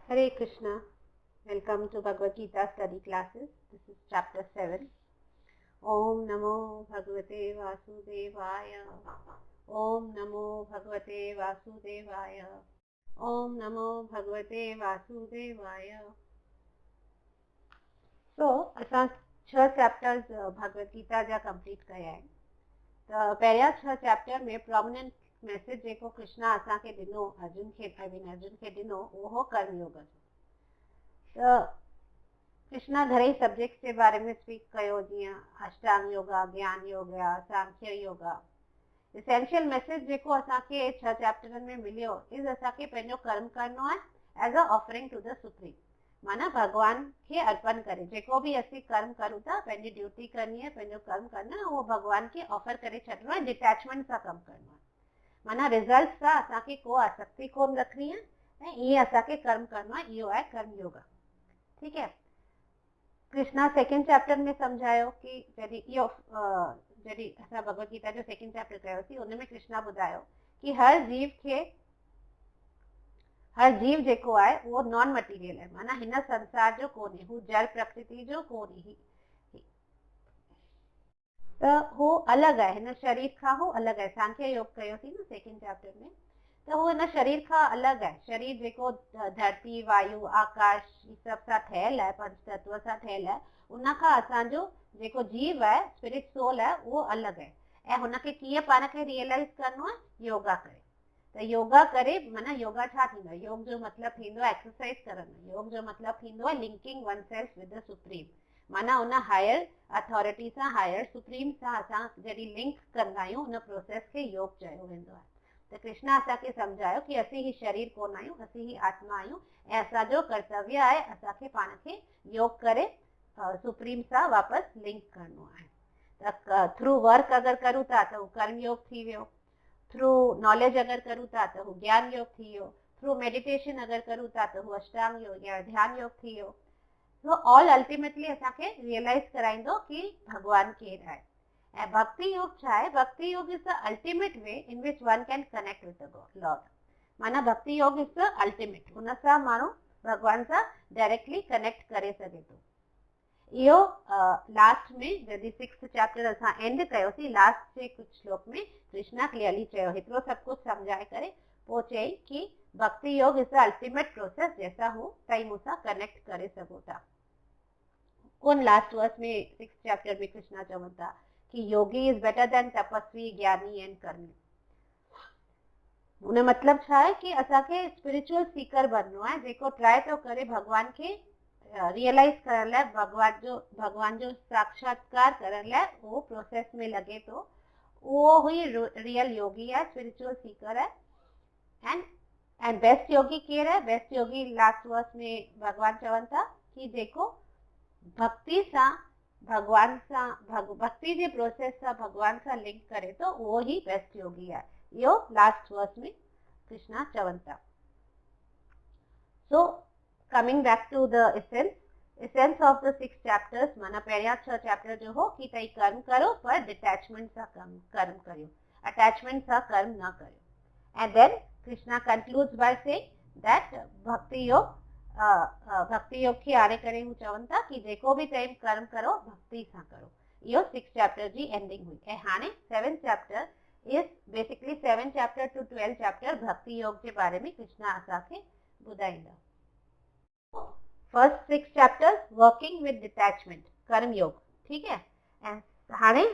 Hare Krishna. Welcome to Bhagavad Gita study classes. This is chapter 7. Om Namo Bhagavate Vasudevaya. Om Namo Bhagavate Vasudevaya. Om Namo Bhagavate Vasudevaya. So, असां 6 chapters Bhagavad Gita जा complete कया आहिनि। त पहिरियां 6 chapter में prominent message जेको कृष्णा असांखे ॾिनो अर्जुन खे ॾिनो उहो कर्मयोग जो। त कृष्णा घणेई सब्जेक्ट्स जे बारे में स्पीक कयो, जीअं अष्टांग योगा, ज्ञान योगा, सांख्य योगा। एसेंशियल मैसेज जेको असांखे 6 चैप्टरनि में मिलियो इज़ असांखे पंहिंजो कर्म करणो आहे as a offering to the supreme, माना भगवान खे अर्पण करे जेको बि असीं कर्म करूं था, पंहिंजी ड्यूटी करणी आहे, पंहिंजो कर्म करणो आहे, उहो भगवान खे ऑफर करे छॾिणो आहे, डिटैचमेंट सां कमु करणो आहे। माना रिज़ल्ट सां असांखे को आसक्ति कोन रखणी आहे ऐं ईअं असांखे कर्म करणो आहे, इहो आहे कर्म योगा। ठीकु है। कृष्णा सेकेंड चैप्टर में सम्झायो कि जॾहिं असां भगवद गीता जो सेकेंड चैप्टर कयोसीं, उन में कृष्णा ॿुधायो कि हर जीव जेको आहे उहो नॉन मटीरियल आहे, माना हिन संसार जो कोन्हे, हू जल प्रकृति जो कोन्हे, त हू अलॻि आहे, हिन शरीर खां हू अलॻि आहे। सांख्य योग कयोसीं न सेकेंड चैप्टर में, त हू हिन शरीर खां अलॻि आहे। शरीर जेको धरती, वायु, आकाश सभ सां ठहियल आहे, पंच तत्व सां ठहियल आहे, उन खां असांजो जेको जीव आहे, स्पिरिट सोल आहे, उहो अलॻि आहे। ऐं हुनखे कीअं पाण खे रियलाइज़ करणो आहे? योगा करे। त योगा करे माना योगा छा थींदो आहे? योग जो मतिलबु थींदो आहे एक्सरसाइज करणु। योग जो मतिलबु थींदो आहे linking one self with the supreme, माना उन हायर अथॉरिटी सां, हायर सुप्रीम सां असां जॾहिं लिंक कंदा आहियूं, उन प्रोसेस खे योग चयो वेंदो आहे। त कृष्णा असांखे सम्झायो कि असीं ही शरीर कोन आहियूं, असीं ही आत्मा आहियूं ऐं असांजो कर्तव्य आहे असांखे पाण खे योग करे सुप्रीम सां वापसि लिंक करणो आहे। त थ्रू वर्क अगरि करूं था त उहो कर्म योग थी वियो, थ्रू नॉलेज अगरि करूं था त हू ज्ञान योग थी वियो, थ्रू मेडिटेशन अगरि करूं था त हू अष्टांग योग या ध्यान योग थी वियो। तो ऑल अल्टीमेटली असांखे रियलाइज़ कराईंदो कि भगवान केरु आहे। ऐं भक्ति योग छा आहे? भक्ति योग is the ultimate way in which one can connect with the Lord. माना भक्ति योग इज़ द अल्टीमेट, हुन सां माण्हू भगवान सां डायरेक्टली कनेक्ट करे सघे थो। इहो लास्ट में जॾहिं 6th चैप्टर असां एंड कयोसीं, लास्ट जे कुझु श्लोक में कृष्णा क्लियरली चयो, हेतिरो सभु कुझु सम्झाए करे पोइ चई कि भक्ति योग इज़ द अल्टीमेट प्रोसेस जंहिंसां हू तई मूंसां कनेक्ट करे सघो था। उन लास्ट वर्स में 6th चैप्टर में कृष्णा चवनि था कि योगी इज बेटर देन तपस्वी, ज्ञानी एंड कर्मी। उन मतिलबु छा आहे कि असांखे स्पिरिचुअल सीकर बनणो आहे, जेको ट्राई थो करे भगवान खे रियलाइज़ करण लाइ, भगवान जो साक्षात्कार करण लाइ उहो प्रोसेस में लगे थो, उहो हुई रियल योगी आहे, स्पिरिचुअल सीकर आहे। एंड बेस्ट योगी केरु आहे? बेस्ट योगी लास्ट वर्स में भगवान चवनि था कि जेको भक्ति सां भगवान सां भक्ति जे प्रोसेस सां भगवान सां लिंक करे थो, उहो ही बेस्ट योगी आहे। इहो लास्ट वर्स में कृष्णा चवनि था। So coming back to the essence of the 6 chapters, माना पहिरियां 6 चैप्टर जो हो कि तई कर्म करो पर डिटैचमेंट सां कर्म करियो, अटैचमेंट सां कर्म न करियो। And then Krishna concludes by saying that bhakti yoga खे आणे करे हू चवनि था कि जेको बि तई कर्म करो भक्ति सां करो। इहो 6 चैप्टर जी एंडिंग हुई। ऐं हाणे 7th chapter is basically 7 chapter to 12 chapter bhakti yoga जे बारे में कृष्णा असांखे ॿुधाईंदा। First 6 chapters working with detachment, karma yoga, ठीक है। ऐं हाणे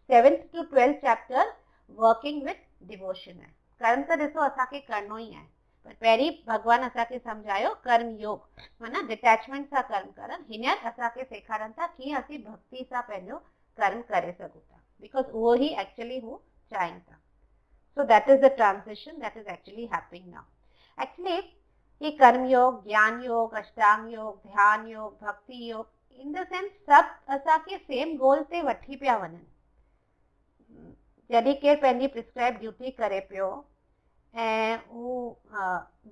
7th टू 12 चैप्टर वर्किंग विद डिवोशन है। कर्म त ॾिसो असांखे करणो ई आहे, पर पहिरीं भगवान असांखे सम्झायो कर्म योग, माना डिटैचमेंट सां कर्म करणु। हींअर असांखे सेखारनि था कीअं असीं भक्ति सां पंहिंजो कर्म करे सघूं था, बिकॉज उहो ही एक्चुअली हू चाहिनि था। सो that is the transition that is actually happening now. Actually ये कर्म योग, ज्ञान योग, अष्टांग योग, ध्यान योग, भक्ति योग, इन द सेंस सभु असांखे सेम गोल ते वठी पिया वञनि। जॾहिं केरु पंहिंजी प्रिस्क्राइब ड्यूटी करे पियो ऐं हू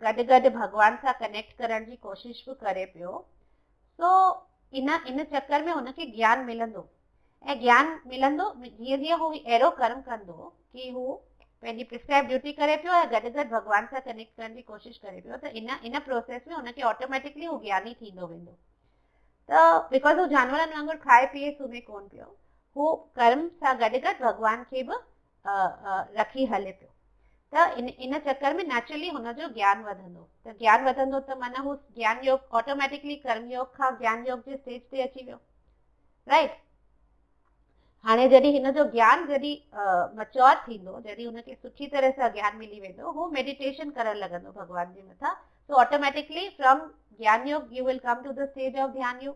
गॾु गॾु भगवान सां कनेक्ट करण जी कोशिश बि करे पियो, सो इन चक्कर में हुनखे ज्ञान मिलंदो। ऐं ज्ञान मिलंदो जीअं जीअं हू अहिड़ो कर्म कंदो कि हू पंहिंजी प्रिस्क्राइब ड्यूटी करे पियो ऐं गॾु गॾु भॻवान सां कनेक्ट करण जी कोशिशि करे पियो, त इन प्रोसेस में हुनखे ऑटोमेटिकली हू ज्ञानी थींदो वेंदो। त बिकॉज़ हू जानवरनि वांगुरु खाए पीए सुम्हे कोन पियो, हू कर्म सां गॾु गॾु भॻवान खे बि रखी हले पियो। त इन चक्कर में नेचुरली हुनजो ज्ञान वधंदो, त ज्ञान वधंदो त माना हू ज्ञान योग ऑटोमेटिकली कर्म योग खां ज्ञान योग जे स्टेज ते अची वियो, राइट। हाणे जॾहिं हिन जो ज्ञान जॾहिं मच्योर थींदो, जॾहिं हुनखे सुठी तरह सां ज्ञान मिली वेंदो, हू मेडिटेशन करणु लॻंदो भॻवान जे मथां। So automatically from gyan yoga you will come to the stage of dhyan yoga,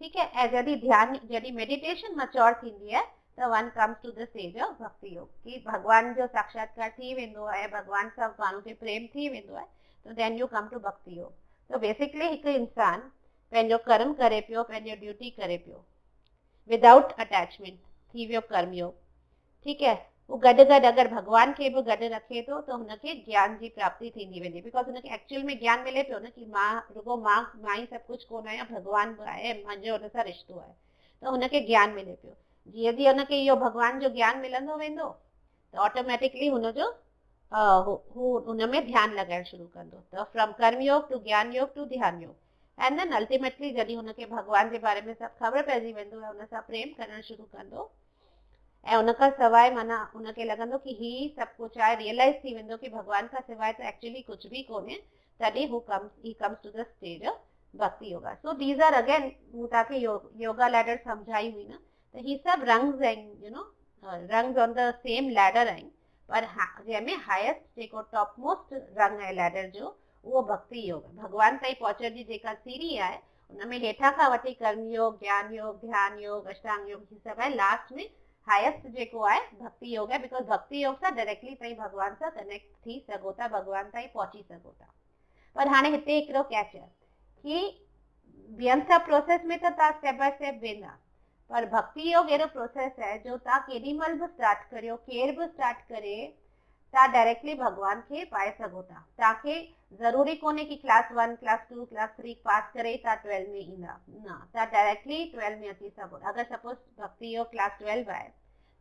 ठीक है। ऐं जॾहिं मेडिटेशन मच्योर थींदी है त one comes to the stage of bhakti yoga, कि भॻवान जो साक्षात्कार थी वेंदो आहे, भॻवान सां माण्हू खे प्रेम थी वेंदो आहे, त then you come to bhakti योग। तो बेसिकली हिकु इंसान पंहिंजो कर्म करे पियो, पंहिंजो ड्यूटी करे पियो विदाउट अटैचमेंट, थी वियो कर्म योग, ठीक है। वो गॾु गॾु अगरि भॻवान खे बि गॾु रखे थो त हुनखे ज्ञान जी प्राप्ति थींदी वेंदी, बिकॉज़ हुनखे एक्चुअल में ज्ञान मिले पियो न कि रुगो मां ई सभु कुझु कोन आहियां, भॻवान बि आहे, मुंहिंजो हुन सां रिश्तो आहे, त हुनखे ज्ञान मिले पियो। जीअं जीअं हुनखे इहो भॻवान जो ज्ञान मिलंदो वेंदो त ऑटोमेटिकली हुनजो हू हुन में ध्यानु लॻाइणु शुरू कंदो, त फ्रॉम कर्म योग टू ज्ञान योग टू ध्यान योग, एंड देन अल्टीमेटली जॾहिं हुनखे भॻवान जे बारे में सभु ख़बर पइजी वेंदो ऐं हुन सां प्रेम करणु शुरू कंदो, ऐं उनखां सवाइ माना उनखे लॻंदो कि ही सभु कुझु आहे, रियलाइज़ थी वेंदो कि भॻवान खां सवाइ त एक्चुअली कुझु बि कोन्हे, तॾहिं ही comes to the stage of bhakti yoga. So these are again, मूं तव्हांखे योगा लैडर सम्झाई हुई न, त ही सभु रंग्स आहिनि, you know, rungs on the same ladder आहिनि, पर जंहिंमें हाईएस्ट जेको टॉप मोस्ट रंग आहे लैडर जो, उहो भक्ति योग, भॻवान ताईं पहुचण जी जेका सीढ़ी आहे, उनमें हेठां खां वठी कर्म योग, ज्ञान योग, ध्यान योग, अष्टांग योग, ही सभु आहे, लास्ट में हाईएस्ट जेको आहे भक्ति योग आहे, बिकॉज़ भक्ति योग सां डायरेक्टली ताईं भॻवान सां कनेक्ट थी सघो था, भॻवान ताईं पहुची सघो था। पर हाणे हिते हिकिड़ो कैच आहे कि ॿियनि सभु प्रोसेस में त तव्हां स्टेप बाय स्टेप वेंदा, पर भक्ति योग अहिड़ो प्रोसेस आहे जो तव्हां केॾी महिल बि स्टार्ट करियो, केर बि स्टार्ट करे, तव्हां डायरेक्टली भॻवान खे पाए सघो था। तव्हांखे ज़रूरी कोन्हे कि क्लास 1, क्लास 2, क्लास 3 पास करे तव्हां 12 में ईंदा, न, तव्हां डायरेक्टली 12 में अची सघो। अगरि सपोज भक्ति योग क्लास 12 आहे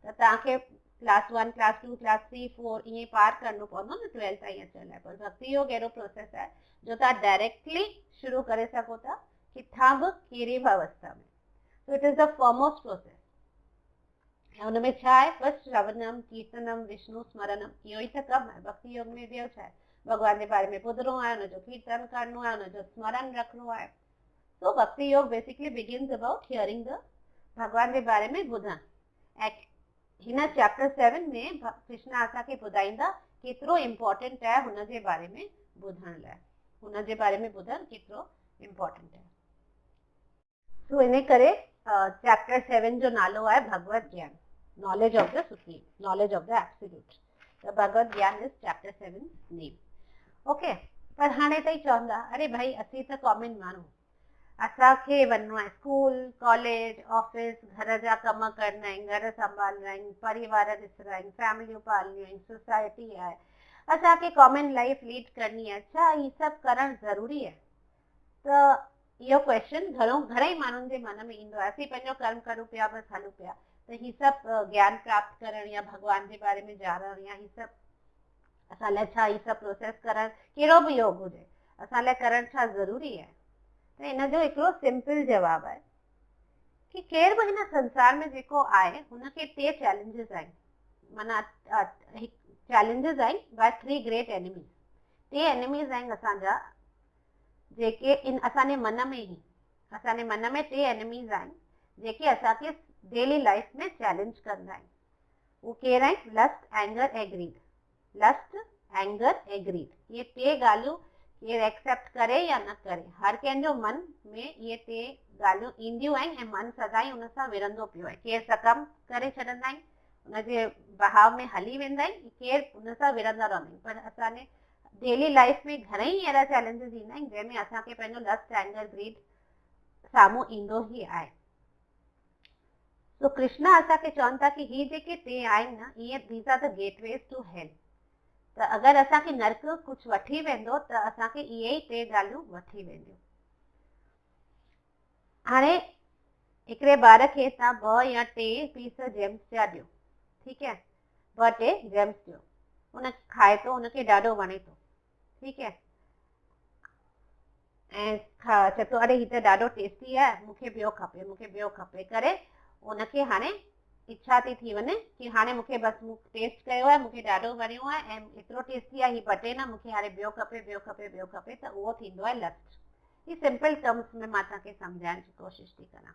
त तव्हांखे क्लास 1, क्लास 2, क्लास 3, 4 ईअं पार करणो पवंदो न 12 ताईं अचण लाइ। पर भक्ति योग अहिड़ो प्रोसेस आहे जो तव्हां डायरेक्टली शुरू करे सघो था, किथां बि कहिड़ी बि अवस्था में। So it is the foremost process. ऐं हुनमें छा आहे, बसि श्रवणम, कीर्तनम, विष्णु स्मरणम, इहो ई त कमु आहे भक्ति योग में। ॿियो छा आहे, भॻवान जे बारे में ॿुधणो आहे, हुनजो कीर्तन करणो आहे, हुनजो स्मरण रखिणो आहे। सो भक्ति योग basically begins about hearing the, भॻवान जे बारे में ॿुधणु। ऐं हिन चैप्टर 7 में कृष्णा असांखे ॿुधाईंदा केतिरो इम्पोर्टेंट आहे हुनजे बारे में ॿुधण लाइ, हुनजे बारे में ॿुधणु केतिरो इम्पोर्टेंट आहे। सो इन करे चैप्टर 7 जो नालो आहे भगवत ज्ञान, knowledge of the supreme, knowledge of the absolute. त भगवत ज्ञान इज चैप्टर 7 नेम। ओके, पर हाणे ताईं चवंदा अरे भाई असीं त कॉमन माण्हू, असांखे वञिणो आहे स्कूल, कॉलेज, ऑफिस, घर जा कम करणा आहिनि, घर संभालणा आहिनि, परिवार ॾिसणा आहिनि, फैमिलियूं पालणियूं आहिनि, सोसाइटी आहे, असांखे कॉमन लाइफ लीड करणी आहे। छा ही सभु करणु ज़रूरी आहे? त इहो क्वेश्चन घणेई माण्हुनि जे मन में ईंदो आहे। असीं पंहिंजो कर्म करूं पिया, बसि हलूं पिया, त ही सभु ज्ञान प्राप्त करणु या भॻवान जे बारे में ॼाणणु या ही सभु असां लाइ, छा ही सभु प्रोसेस करणु, कहिड़ो बि योग हुजे, असां लाइ करणु छा ज़रूरी आहे? त इन जो हिकिड़ो सिंपल जवाबु आहे कि केर बि हिन संसार में जेको आहे हुनखे 3 चैलेंजिस आहिनि, माना चैलेंजिस आहिनि बाय 3 ग्रेट एनिमीज़। 3 एनिमीज़ आहिनि असांजा, जेके असांजे मन में ई, असांजे मन में 3 एनिमीज़ आहिनि जेके असांखे डेली लाइफ में चैलेंज कंदा आहिनि। उहे केर आहिनि? लस्ट, एंगर ऐं ग्रीड। लस्ट, एंगर ऐं ग्रीड, इहे 3 ॻाल्हियूं केरु एक्सेप्ट करे या न करे, हर कंहिंजो मन में इहे 3 ॻाल्हियूं ईंदियूं आहिनि ऐं मन सदाई हुन सां विरंदो पियो आहे। केरु सकम करे छॾंदा आहिनि, हुनजे बहाव में हली वेंदा आहिनि, केरु हुन सां विरंदा रहंदा आहिनि। पर असांजे डेली लाइफ में घणेई अहिड़ा चैलेंजिस ईंदा आहिनि जंहिंमें असांखे पंहिंजो लस्ट, एंगर, ग्रीड साम्हूं ईंदो ई आहे। सो कृष्णा असांखे चवनि था कि ही जेके 3 आहिनि न, इहे these are the gateways to hell. त अगरि असांखे नर्क कुझु वठी वेंदो त असांखे इहे ई 3 ॻाल्हियूं वठी वेंदियूं। हाणे हिकिड़े ॿार खे तव्हां 2 या 3 पीस जेम्स जा ॾियो, ठीकु आहे, 2-3 जेम्स ॾियो, उन खाए थो, उनखे ॾाढो वणे थो, ठीकु है। ऐं चए थो अरे हीअ त ॾाढो टेस्टी आहे, मूंखे ॿियो खपे, मूंखे ॿियो खपे करे उनखे हाणे इच्छा थी वञे कि हाणे मूंखे बसि मूं टेस्ट कयो आहे, मूंखे ॾाढो वणियो आहे ऐं एतिरो टेस्टी आहे, हीअ बटे न, मूंखे हाणे ॿियो खपे, ॿियो खपे, ॿियो खपे, त उहो थींदो आहे लस्ट। ही सिंपल टर्म्स में मां तव्हांखे सम्झाइण जी कोशिशि थी कयां।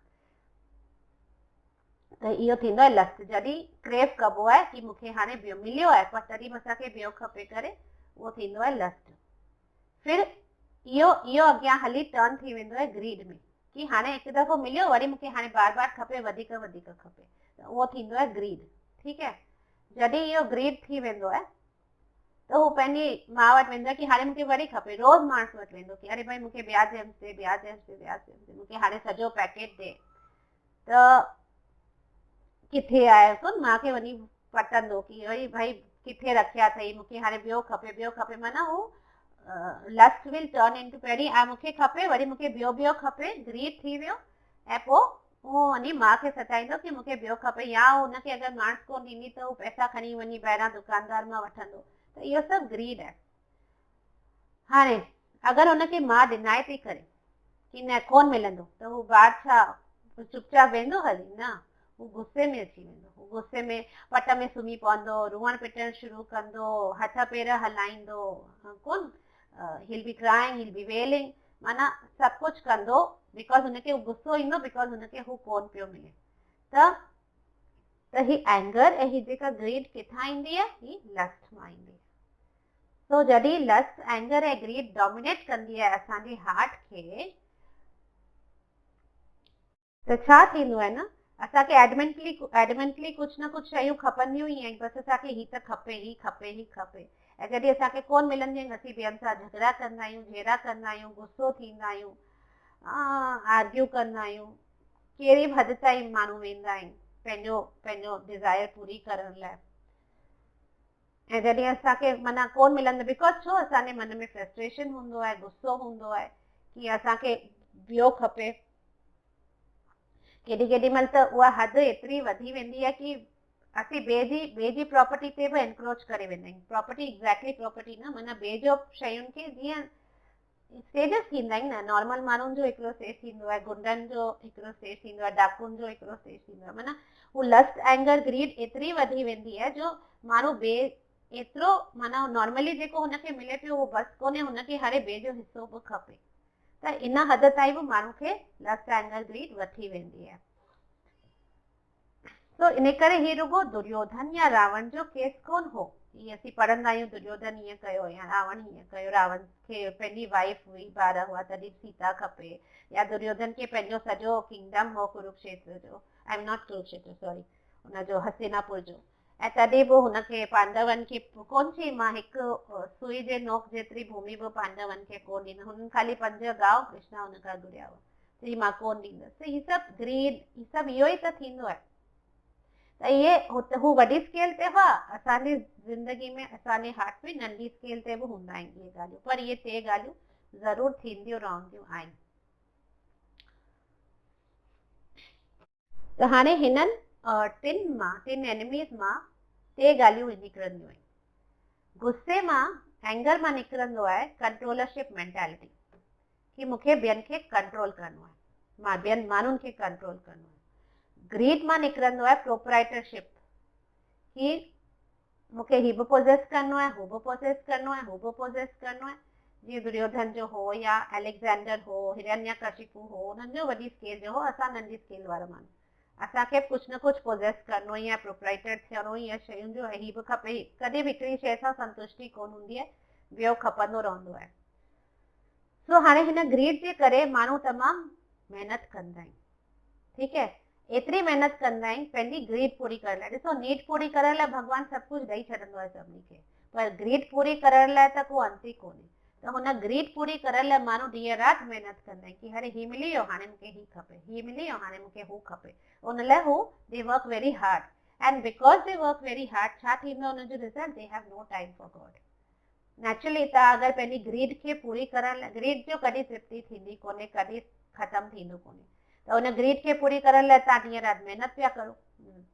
त इहो थींदो आहे लस्ट, जॾहिं क्रेव कबो आहे कि मूंखे हाणे ॿियो मिलियो आहे पर तॾहिं बि असांखे ॿियो खपे करे, उहो थींदो आहे लस्ट। फिर इहो अॻियां हली टर्न थी वेंदो आहे ग्रीड में, कि हाणे हिकु दफ़ो मिलियो, वरी मूंखे हाणे बार बार खपे, वधीक वधीक खपे, त उहो थींदो आहे ग्रीड, ठीकु है। जॾहिं इहो ग्रीड थी वेंदो आहे त हू पंहिंजी माउ वटि वेंदो आहे कि हाणे मूंखे वरी खपे, रोज़ माण्हू वटि वेंदो कि अरे भाई मूंखे ॿिया जेम्स दे, ॿिया जेम्स दे, ॿिया जेम्स दे, मूंखे हाणे सॼो पैकेट दे। त किथे आहे कोन, माउ खे वञी पटंदो कि वरी भाई किथे रखिया अथई, मूंखे हाणे ॿियो खपे, ॿियो खपे, माना हू लस्ट विल टर्न इनटू, पहिरीं मूंखे खपे, वरी मूंखे ॿियो ॿियो खपे, ग्रीड थी वियो, ऐं पोइ उहो वञी माउ खे सताईंदो कि मूंखे ॿियो खपे, या हुनखे अगरि माण्हू कोन ॾींदी त हू पैसा खणी वञी ॿाहिरां दुकानदार मां वठंदो, त इहो सभु ग्रीड आहे। हाणे अगरि हुनखे माउ डिनाए थी करे कि न कोन मिलंदो, त हू ॿार छा चुपचाप वेंदो हली? न, हू गुस्से में अची वेंदो, हू गुस्से में पट में सुम्ही पवंदो, रुअण पिटण शुरू कंदो, हथ पेर हलाईंदो कोन, he'll be crying, he'll be wailing, माना सभु कुझु कंदो बिकॉज हुनखे गुस्सो ईंदो, बिकॉज हुनखे हू कोन पियो मिले। त ही एंगर ऐं ही जेका ग्रीड किथां ईंदी आहे? ही लस्ट मां ईंदी आहे। तो जॾहिं लस्ट, एंगर ऐं ग्रीड डोमिनेट कंदी आहे असांजे हार्ट खे, त छा थींदो आहे न, असांखे एडमेंटली कुझु न कुझु शयूं खपंदियूं ई आहिनि, बसि असांखे ही त खपे, ही खपे, ही खपे, ऐं जॾहिं असांखे कोन मिलंदियूं आहिनि, असीं ॿियनि सां झगड़ा कंदा आहियूं, झेड़ा कंदा आहियूं, गुस्सो थींदा आहियूं, आर्ग्यू कंदा आहियूं, कहिड़ी बि हद ताईं माण्हू वेंदा आहिनि पंहिंजो पंहिंजो डिज़ायर पूरी करण लाइ। ऐं जॾहिं असांखे माना कोन मिलंदो, बिकॉज छो, असांजे मन में फ्रस्ट्रेशन हूंदो आहे, गुस्सो हूंदो आहे कि असांखे ॿियो खपे। केॾी महिल त उहा हद एतिरी वधी वेंदी आहे कि असीं ॿिए जी प्रॉपर्टी ते बि एनक्रोच करे वेंदा आहियूं। प्रॉपर्टी एक्ज़ैक्टली प्रॉपर्टी न, माना ॿिए जो शयुनि खे जीअं स्टेजस थींदा आहिनि न, नॉर्मल माण्हुनि जो हिकिड़ो स्टेज थींदो आहे, गुंडनि जो हिकिड़ो स्टेज थींदो आहे, डाकुनि जो हिकिड़ो स्टेज थींदो आहे, माना हू लस्ट, एंगर, ग्रीड एतिरी वधी वेंदी आहे जो माण्हू एतिरो माना नॉर्मली जेको हुनखे मिले पियो उहो बसि कोन्हे, हुनखे हाणे ॿिए जो हिसो बि खपे, त इन हद ताईं बि माण्हू खे लस्ट, एंगर, ग्रीड वठी वेंदी आहे। तो इन करे ही रुगो दुर्योधन या रावण जो केस कोन हो, ही असीं पढ़ंदा आहियूं दुर्योधन हीअं कयो या रावण हीअं कयो, रावण खे पंहिंजी वाइफ हुई, ॿार हुआ, तॾहिं सीता खपे, या दुर्योधन खे पंहिंजो सॼो किंगडम हो कुरुक्षेत्र जो, I am not Kurukshetra, sorry, हुनजो हस्तिनापुर जो, ऐं तॾहिं बि हुनखे पांडवनि खे कोन चई मां हिकु सुई जे नोक जेतिरी भूमि बि पांडवनि खे कोन ॾींदमि, हुननि ख़ाली 5 गांव कृष्णा हुनखां घुरिया हुआ, चई मां कोन ॾींदसि। ही सभु ग्रीड, ही सभु इहो ई त थींदो आहे। त इहे हू वॾी स्केल ते हुआ, असांजी ज़िंदगी में, असांजे हार्ट में नंढी स्केल ते बि हूंदा आहिनि इहे ॻाल्हियूं, पर इहे 3 ॻाल्हियूं ज़रूर थींदियूं रहंदियूं आहिनि। त हाणे हिननि 3 एनिमीज़ मां 3 ॻाल्हियूं निकिरंदियूं आहिनि। गुस्से मां, एंगर मां निकिरंदो आहे कंट्रोलरशिप मेंटेलिटी, कि मूंखे ॿियनि खे कंट्रोल करणो आहे, मां ॿियनि माण्हुनि खे कंट्रोल करणो आहे। ग्रीड मां निकिरंदो आहे प्रोपराइटरशिप, कि मूंखे ही बि पोजेस करणो आहे, हू बि पोजेस करणो आहे, हू बि पोजेस करणो आहे, जीअं दुर्योधन जो हो, या अलेक्जेंडर हो, हिरण्यकशिपु हो, उन्हनि जो वॾी स्केल जो हो, असां नंढी स्केल वारा माण्हू, असांखे कुझु न कुझु पोजेस करणो ई आहे, प्रोपराइटर थियणो ई आहे शयुनि जो, ऐं ही बि खपे, कॾहिं बि हिकिड़ी शइ सां संतुष्टि कोन हूंदी आहे, ॿियो खपंदो रहंदो आहे। सो हाणे हिन ग्रीड जे करे माण्हू तमामु महिनत कंदा आहिनि, ठीकु है, एतिरी महिनत कंदा आहिनि पंहिंजी ग्रीड पूरी करण लाइ। ॾिसो, नीड पूरी करण लाइ भॻवानु सभु कुझु ॾेई छॾंदो आहे सभिनी खे, पर ग्रीड पूरी करण लाइ त को अंत ई कोन्हे। त हुन ग्रीड पूरी करण लाइ माण्हू ॾींहं राति महिनत कंदा आहिनि कि अरे ही मिली वियो, हाणे मूंखे ही खपे, ही मिली वियो, हाणे मूंखे हू खपे, उन लाइ हू they work very hard, and because they work very hard, छा थींदो आहे हुनजो result? They have no time for God. Naturally तव्हां अगरि पंहिंजी ग्रीड खे पूरी करण लाइ, ग्रीड जो कॾहिं तृप्ति थींदी कोन्हे, कॾहिं ख़तमु थींदो कोन्हे, त हुन ग्रीड खे पूरी करण लाइ तव्हां ॾींहं राति महिनत पिया करो,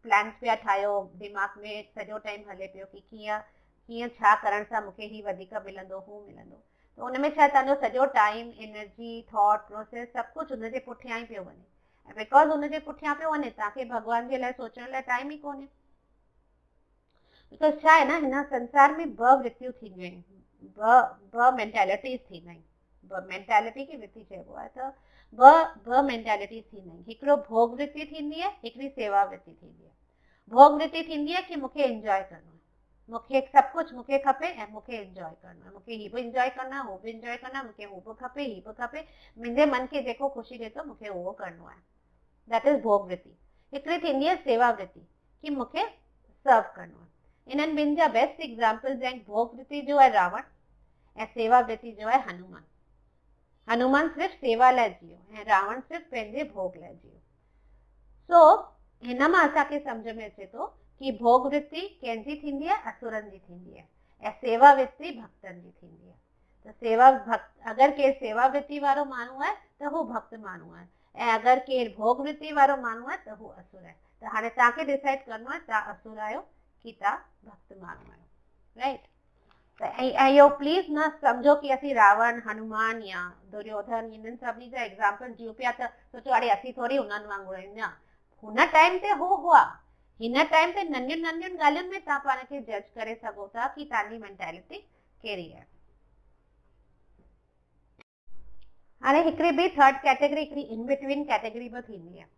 प्लान्स पिया ठाहियो, दिमाग़ में सॼो टाइम हले पियो कि कीअं छा करण सां मूंखे ही वधीक मिलंदो, हू मिलंदो। त उन में छा तव्हांजो सॼो टाइम, एनर्जी, थॉट प्रोसेस सभु कुझु हुनजे पुठियां ई पियो वञे। ऐं बिकॉज़ हुनजे पुठियां पियो वञे तव्हांखे भॻवान जे लाइ सोचण लाइ टाइम ई कोन्हे। बिकॉज़ छा आहे न, हिन संसार में ॿ वृत्तियूं थींदियूं आहिनि, ॿ मेंटेलिटीज़ थींदियूं आहिनि। ॿ मेंटेलिटी खे वृत्ति चइबो आहे। त ॿ मेंटेलिटीज़ थींदियूं आहिनि। हिकिड़ो भोग वृत्ति थींदी आहे, हिकिड़ी सेवा वृत्ति थींदी आहे। भोग वृत्ति थींदी आहे कि मूंखे एंजॉय करणो आहे, मूंखे सभु कुझु मूंखे खपे ऐं मूंखे एंजॉय करणो आहे, मूंखे ही बि एंजॉय करना है, हो बि एंजॉय करना है, मूंखे हू बि खपे, ही बि खपे, मुंहिंजे मन खे जेको ख़ुशी ॾे थो मूंखे उहो करणो आहे। दैट इज़ भोग वृत्ति। हिकिड़ी थींदी आहे सेवा वृत्ति कि मूंखे सर्व करणो आहे। इन्हनि ॿिनि जा बेस्ट एग्जाम्पल्स आहिनि। भोग वृत्ति जो आहे रावण ऐं सेवा वृत्ति जो आहे हनुमान। हनुमान सिर्फ़ु सेवा लाइ जियो ऐं रावण सिर्फ़ु पंहिंजे भोग लाइ जियो। सो हिन मां असांखे सम्झ में अचे थो कि भोग वृत्ति कंहिंजी थींदी आहे, असुरनि जी थींदी आहे, ऐं सेवा वृत्ति भक्तनि जी थींदी आहे। त सेवा भक्त, अगरि केरु सेवा वृत्ति वारो माण्हू आहे त हू भक्त माण्हू आहे, ऐं अगरि केरु भोग वृत्ति वारो माण्हू आहे त हू असुर आहे। त हाणे तव्हांखे डिसाइड करणो आहे तव्हां असुर आहियो कि तव्हां भक्त माण्हू आहियो, राइट। त ऐं इहो प्लीज़ न सम्झो कि असीं रावण, हनुमान या दुर्योधन इन्हनि सभिनी जा एग्जाम्पल ॾियूं पिया त सोचो अड़े असीं थोरी उन्हनि वांगुरु आहियूं। न, हुन टाइम ते हू हुआ, हिन टाइम ते नंढियुनि नंढियुनि ॻाल्हियुनि में तव्हां पाण खे जज करे सघो था कि तव्हांजी मेंटेलिटी कहिड़ी आहे। हाणे हिकिड़ी ॿी थर्ड कैटेगरी, हिकिड़ी इन बिटवीन कैटेगरी बि थींदी आहे।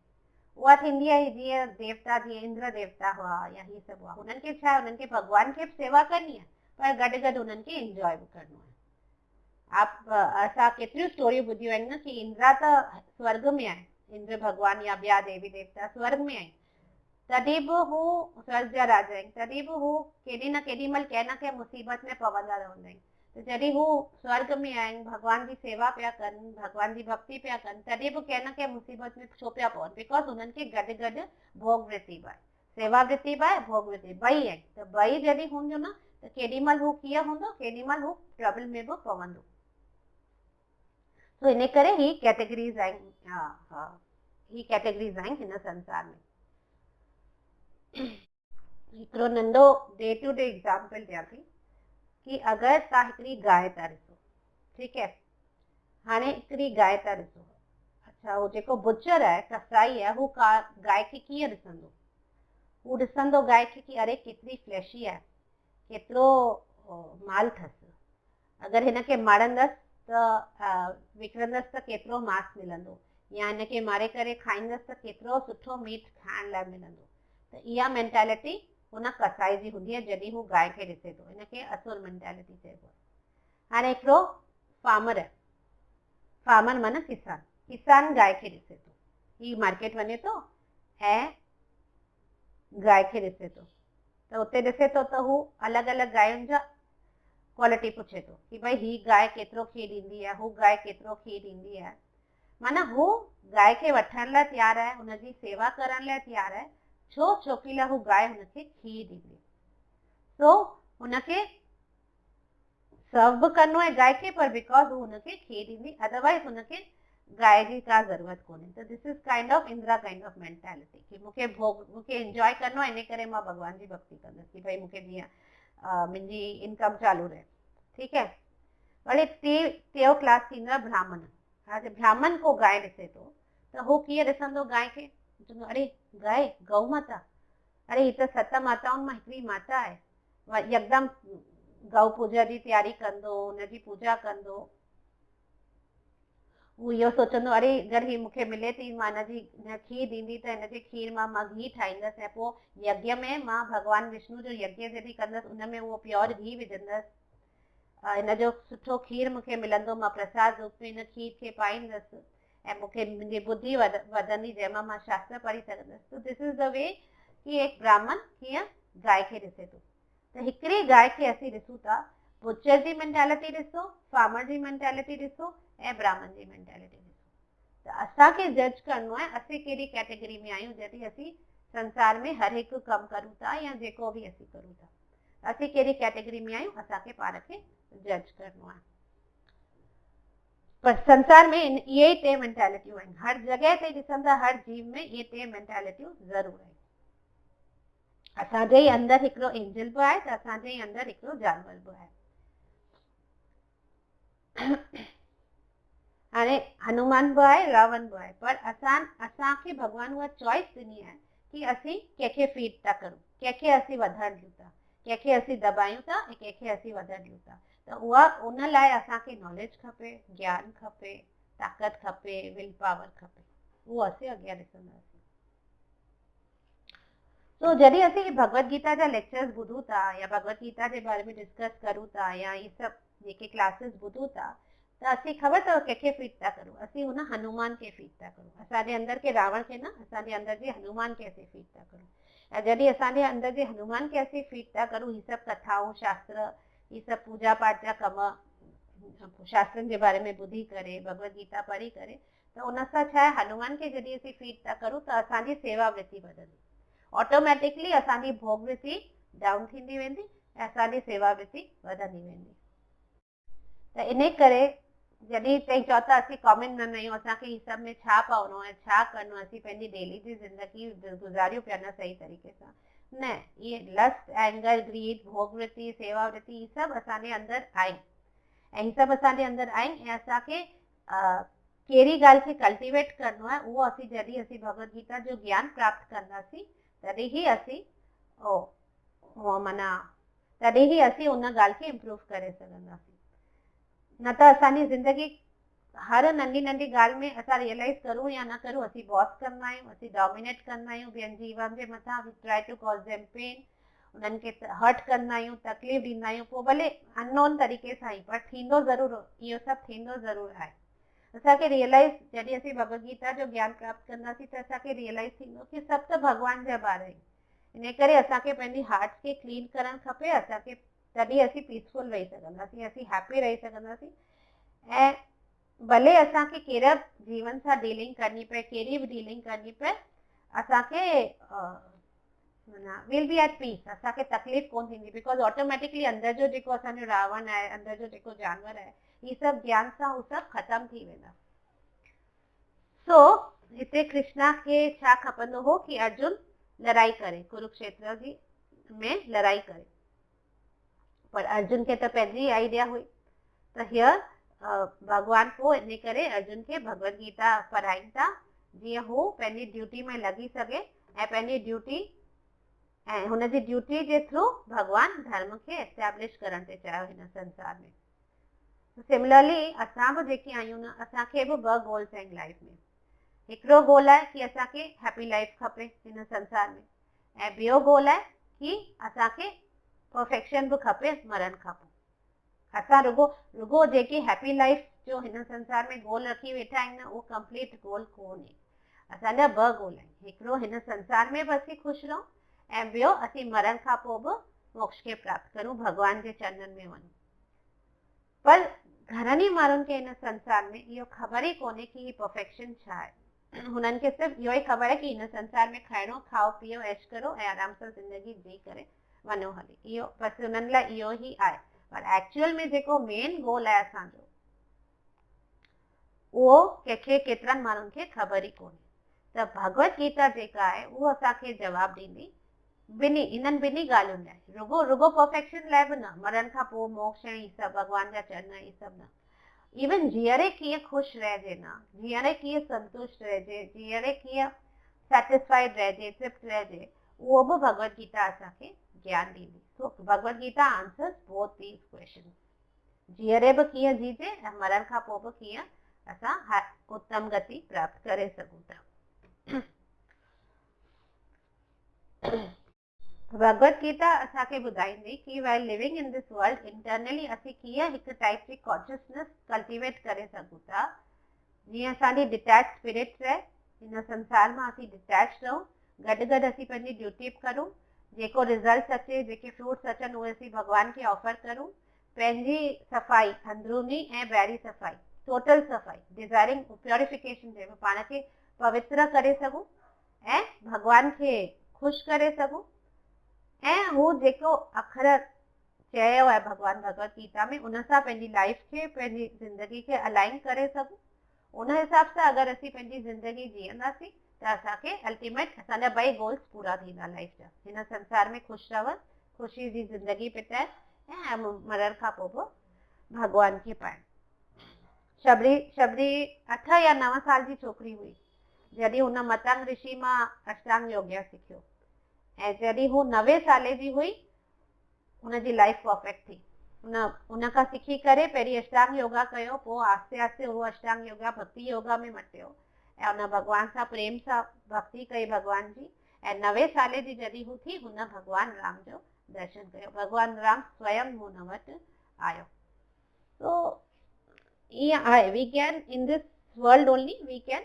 उहा थींदी आहे जीअं देवता, जीअं इंद्र देवता हुआ या ही सभु हुआ। हुननि खे छा आहे, हुननि खे भॻवान खे सेवा करणी आहे पर गॾु गॾु हुननि खे इंजॉय बि करणो आहे। असां केतिरियूं स्टोरियूं ॿुधियूं आहिनि न कि इंद्रा त स्वर्ग में आहे, इंद्र भॻवान या ॿिया देवी देवता स्वर्ग में आहिनि, तॾहिं बि हू स्वर्ग जा राजा आहिनि, तॾहिं बि हू केॾी न केॾी महिल कंहिं न कंहिं मुसीबत में पवंदा रहंदा आहिनि। त जॾहिं हू स्वर्ग में आहिनि, भॻवान जी सेवा पिया कनि, भॻवान जी भक्ति पिया कनि, तॾहिं बि कंहिं न कंहिं मुसीबत में छो पिया पवनि, बिकॉज़ हुननि खे गॾु गॾु भोग वृत्ति बि आहे, सेवा वृत्ति बि आहे, भोग वृत्ति ॿई आहिनि। त ॿई जॾहिं हूंदियूं न त केॾी महिल हू कीअं हूंदो, केॾी महिल हू ट्रबल में बि पवंदो। तो इन करे ही कैटेगरीज़ आहिनि। ही कैटेगरीज़ आहिनि हिन संसार में। हिकिड़ो नंढो डे टू डे एग्जाम्पल ॾियां थी कि अगरि तव्हां हिकिड़ी गांइ था ॾिसो, ठीकु है, हाणे हिकिड़ी गांइ था ॾिसो, अच्छा हू जेको बुचर आहे, कसाई आहे, हू गांइ खे कीअं ॾिसंदो, हू ॾिसंदो गांइ खे कि अरे केतिरी फ्लैशी आहे, केतिरो माल अथसि, अगरि हिनखे मारंदसि त विकिणंदसि त केतिरो मांस मिलंदो, या हिनखे मारे करे खाईंदसि त केतिरो सुठो मीट खाइण लाइ मिलंदो। त इहा मेंटेलिटी हुन कसाई जी हूंदी आहे जॾहिं हू गांइ खे ॾिसे थो। हिनखे असुर मेंटेलिटी चइबो आहे। हाणे हिकिड़ो फार्मर आहे, फार्मर माना किसान, किसान गांइ खे ॾिसे थो, ही मार्केट वञे थो ऐं गांइ खे ॾिसे थो, त उते ॾिसे थो त हू अलॻि अलॻि गांयुनि जा क्वालिटी पुछे थो कि भई ही गांइ केतिरो खीरु ॾींदी आहे, हू गांइ केतिरो खीरु ॾींदी आहे, माना हू गांइ खे वठण लाइ तयारु आहे, हुनजी सेवा करण लाइ तयारु आहे। छो? छोकी लाइ हू गांइ हुनखे खीरु ॾींदी। सो हुनखे सर्व बि करणो आहे गांइ खे, पर बिकॉज़ हू हुनखे खीरु ॾींदी, अदरवाइज़ हुनखे गांइ जी का ज़रूरत कोन्हे। त this is kind of Indira kind of mentality कि मूंखे एंजॉय करणो आहे, इन करे मां भॻवान जी भक्ति कंदसि कि भई मूंखे जीअं मुंहिंजी इनकम चालू रहे, ठीकु है। वरी टियों क्लास थींदो आहे ब्राह्मण। हाणे ब्राह्मण को गांइ ॾिसे थो त हू कीअं ॾिसंदो गांइ खे, चवंदो अरे गांइ, गौ माता, अरे हीअ त 7 माताउनि मां हिकिड़ी माता आहे, यकदमि गौ पूजा जी तयारी कंदो, हुनजी पूजा कंदो। हू इहो सोचंदो अरे अगरि ही मूंखे मिले थी, मां हिनजी खीर ॾींदी त हिनजे खीर मां घी ठाहींदसि ऐं पोइ यज्ञ में मां भॻवान विष्णु जो यज्ञ जॾहिं कंदसि उन में उहो प्योर घी विझंदसि, हिनजो सुठो खीर मूंखे मिलंदो, मां प्रसाद रूप में हिन खीर खे पाईंदसि ऐं मूंखे मुंहिंजी बुद्धि वधंदी, जंहिंमां मां शास्त्र पढ़ी सघंदसि। तो दिस इज़ द वे कि एक ब्राह्मण कीअं गांइ खे ॾिसे थो। त हिकिड़ी गांइ खे असीं ॾिसूं था, बुचर जी मेंटेलिटी ॾिसो, फार्मर जी मेंटेलिटी ॾिसो ऐं ब्राह्मण जी मेंटेलिटी ॾिसो। त असांखे जज करणो आहे असीं कहिड़ी कैटेगरी में आहियूं जॾहिं असीं संसार में हर हिकु कमु करूं था या जेको बि असीं करूं था, असीं कहिड़ी कैटेगरी में आहियूं, असांखे पाण खे जज करणो आहे। पर संसार में इहे ई 3 मेंटेलिटियूं आहिनि, हर जॻह ते ॾिसंदा हर जीव में इहे 3 मेंटेलिटियूं ज़रूरु आहिनि। असांजे ई अंदरि हिकिड़ो एंजल बि आहे त असांजे ई अंदरि हिकिड़ो जानवर बि आहे। हाणे हनुमान बि आहे, रावण बि आहे, पर असांखे भॻवान उहा चॉइस ॾिनी आहे कि असीं कंहिंखे फीड था करूं, कंहिंखे असीं वधण ॾियूं था, कंहिंखे असीं दॿायूं था ऐं कंहिंखे असीं वधण ॾियूं था। त उहा उन लाइ असांखे नॉलेज खपे, ज्ञान खपे, ताक़त खपे, विल पावर खपे, उहो असीं अॻियां ॾिसंदासीं। तो जॾहिं असीं भगवत गीता जा लेक्चर्स ॿुधूं था या भगवत गीता जे बारे में डिस्कस करूं था या ये सभु जेके क्लासेस ॿुधूं था त असीं ख़बर अथव कंहिंखे फीड था करूं, असीं हुन हनुमान खे फीड था करूं। असांजे अंदरि के रावण खे न, असांजे अंदरि जे हनुमान खे असीं फीड था करूं। ऐं जॾहिं असांजे अंदरि जे हनुमान खे असीं फीड था करूं, ही सभु कथाऊं शास्त्र, ही सभु पूजा पाठ जा कम शास्त्रनि जे बारे में ॿुधी करे, भगवत गीता पढ़ी करे, त उन सां छा आहे, हनुमान खे जॾहिं असीं फीड था करूं त असांजी सेवा वृत्ति वधंदी, ऑटोमेटिकली असांजी भोग वृत्ति डाउन थींदी वेंदी ऐं असांजी सेवा वृत्ति वधंदी वेंदी। त इन करे जॾहिं ताईं चओ था असीं कॉमन मैन आहियूं, असांखे ही सभ में छा पवणो आहे, छा करिणो आहे, असीं पंहिंजी डेली जी ज़िंदगी गुज़ारियूं पिया न सही तरीक़े सां, न, इहे लस्ट, एंगर, ग्रीड, भोग वृत्ति, सेवा वृत्ति, ही सभु असांजे अंदरि आहिनि ऐं ही सभु असांजे अंदरि आहिनि ऐं असांखे कहिड़ी ॻाल्हि खे कल्टिवेट करिणो आहे, उहो असीं जॾहिं असीं भगवत गीता जो ज्ञान प्राप्त कंदासीं तॾहिं ई असीं माना तॾहिं ई असीं उन ॻाल्हि खे इम्प्रूव करे सघंदासीं। न त असांजी ज़िंदगी हर नंढी नंढी ॻाल्हि में असां रियलाइज़ करूं या न करूं, असीं बॉस कंदा आहियूं, असीं डोमिनेट कंदा आहियूं ॿियनि जीवन जे मथां, we try to cause them pain, उन्हनि खे हर्ट कंदा आहियूं, तकलीफ़ ॾींदा आहियूं, पोइ भले अननोन तरीक़े सां ई, पर थींदो ज़रूरु, इहो सभु थींदो ज़रूरु आहे। असांखे रियलाइज़ जॾहिं असीं भगवत गीता जो ज्ञान प्राप्त कंदासीं त असांखे रियलाइज़ थींदो कि सभु त भॻवान जा ॿार आहिनि। इन करे असांखे पंहिंजी हार्ट खे क्लीन करणु खपे, असांखे तॾहिं असीं पीसफुल रही सघंदासीं, असीं हैप्पी रही सघंदासीं। ऐं भले असांखे कहिड़ा जीवन सां डीलिंग करणी पए, कहिड़ी बि डीलिंग करणी पए, असांखे विल बी एट पीस, असांखे तकलीफ़ कोन थींदी, बिकॉज ऑटोमेटिकली अंदरि जो जेको असांजो रावण आहे, अंदरि जो जेको जानवर आहे, ही सभु ज्ञान सां हू सभु ख़तम थी वेंदा। सो हिते कृष्णा खे छा खपंदो हो कि अर्जुन लड़ाई करे, कुरुक्षेत्र जी में लड़ाई करे, पर अर्जुन खे त पंहिंजी आइडिया हुई। त हियर भगवान पोइ इन करे अर्जुन खे भगवत गीता पढ़ाइनि था जीअं हू पंहिंजी ड्यूटी में लॻी सघे ऐं पंहिंजी ड्यूटी ऐं हुनजी ड्यूटी जे थ्रू भगवान धर्म खे एस्टेब्लिश करण ते चाहियो हिन संसार में। सिमिलरली असां बि जेके आहियूं न, असांखे बि 2 गोल्स आहिनि लाइफ में। हिकिड़ो गोल आहे कि असांखे हैप्पी लाइफ खपे हिन संसार में, ऐं ॿियो गोल आहे कि असांखे परफेक्शन बि खपे मरण खां पोइ। असां रुगो जेके हैप्पी लाइफ जो हिन संसार में गोल रखी वेठा आहिनि न, उहो कंप्लीट गोल कोन्हे। असांजा 2 गोल आहिनि, हिकिड़ो हिन संसार में बि असीं ख़ुशि रहूं ऐं ॿियो असीं मरण खां पोइ बि मोक्ष खे प्राप्त करूं, भगवान जे चरणनि में वञूं। पर घणनि ई माण्हुनि खे हिन संसार में इहो ख़बर ई कोन्हे कि ही परफेक्शन छा आहे। हुननि खे सिर्फ़ु इहो ई ख़बर आहे कि हिन संसार में खाइणो, खाओ पीओ, ऐश करो ऐं आराम सां ज़िंदगी जी करे वञो हली, इहो बसि हुननि लाइ इहो ई आहे। पर एक्चुअल में जेको मेन गोल आहे असांजो, उहो कंहिंखे केतिरनि माण्हुनि खे ख़बर ई कोन्हे। त भगवत गीता जेका आहे उहो असांखे जवाबु ॾींदी इन्हनि ॿिन्ही ॻाल्हियुनि लाइ, रुगो परफेक्शन लाइ बि न, मरण खां पोइ मोक्ष ऐं सभु भगवान जा चरण ई सभु न, इवन जीअरे कीअं ख़ुशि रहिजे न, जीअरे कीअं संतुष्ट रहिजे, जीअरे कीअं सेटिस्फाइड रहिजे, तृप्त रहिजे, उहो बि भगवत गीता असांखे ज्ञान ॾींदी। So Bhagavad Gita answers both these question, जीअरे बि कीअं जीजे ऐं मरण खां पोइ बि कीअं असां उत्तम गति प्राप्त करे सघूं था। भगवत गीता असांखे ॿुधाईंदी कि while living in this world internally असीं कीअं हिकु टाइप जी कॉन्शियसनेस कल्टिवेट करे सघूं था, जीअं असांजी डिटैच स्पिरिट रहे, हिन संसार मां असीं डिटैच रहूं, गॾु गॾु असीं पंहिंजी ड्यूटी करूं, जेको रिज़ल्ट अचे, जेके फ्रूट्स अचनि उहे असीं भगवान खे ऑफर करूं, पंहिंजी सफ़ाई अंदरूनी ऐं ॿाहिरी सफ़ाई, टोटल सफ़ाई, डिज़ायरिंग प्योरिफिकेशन चइबो, पाण खे पवित्र करे सघूं ऐं भगवान खे ख़ुशि करे सघूं, ऐं हू जेको अखर चयो आहे भगवान भगवत गीता में, उन सां पंहिंजी लाइफ खे, पंहिंजी ज़िंदगी खे अलाइन करे सघूं। उन हिसाब सां अगरि असीं पंहिंजी ज़िंदगी जीअंदासीं त असांखे अल्टीमेट असांजा ॿई गोल्स पूरा थींदा लाइफ जा, हिन संसार में ख़ुशि रहनि, ख़ुशी जी ज़िंदगी बिताइनि ऐं मरण खां पोइ बि भॻवान खे पाइनि। शबरी 8 या 9 साल जी छोकिरी हुई जॾहिं हुन मतंग ऋषि मां अष्टांग योगा सिखियो ऐं जॾहिं हू 9 साले जी हुई हुनजी लाइफ परफेक्ट थी। उन खां सिखी करे पहिरीं अष्टांग योगा कयो, पोइ आस्ते आस्ते उहो अष्टांग योगा भक्ति योगा में मटियो ऐं उन भॻवान सां प्रेम सां भक्ति कई भॻवान जी। ऐं 9 साले जी जॾहिं हू थी हुन भॻवान राम जो दर्शन कयो, भॻवान राम स्वयं हुन वटि आयो। तो ईअं आहे, we can in this world only we can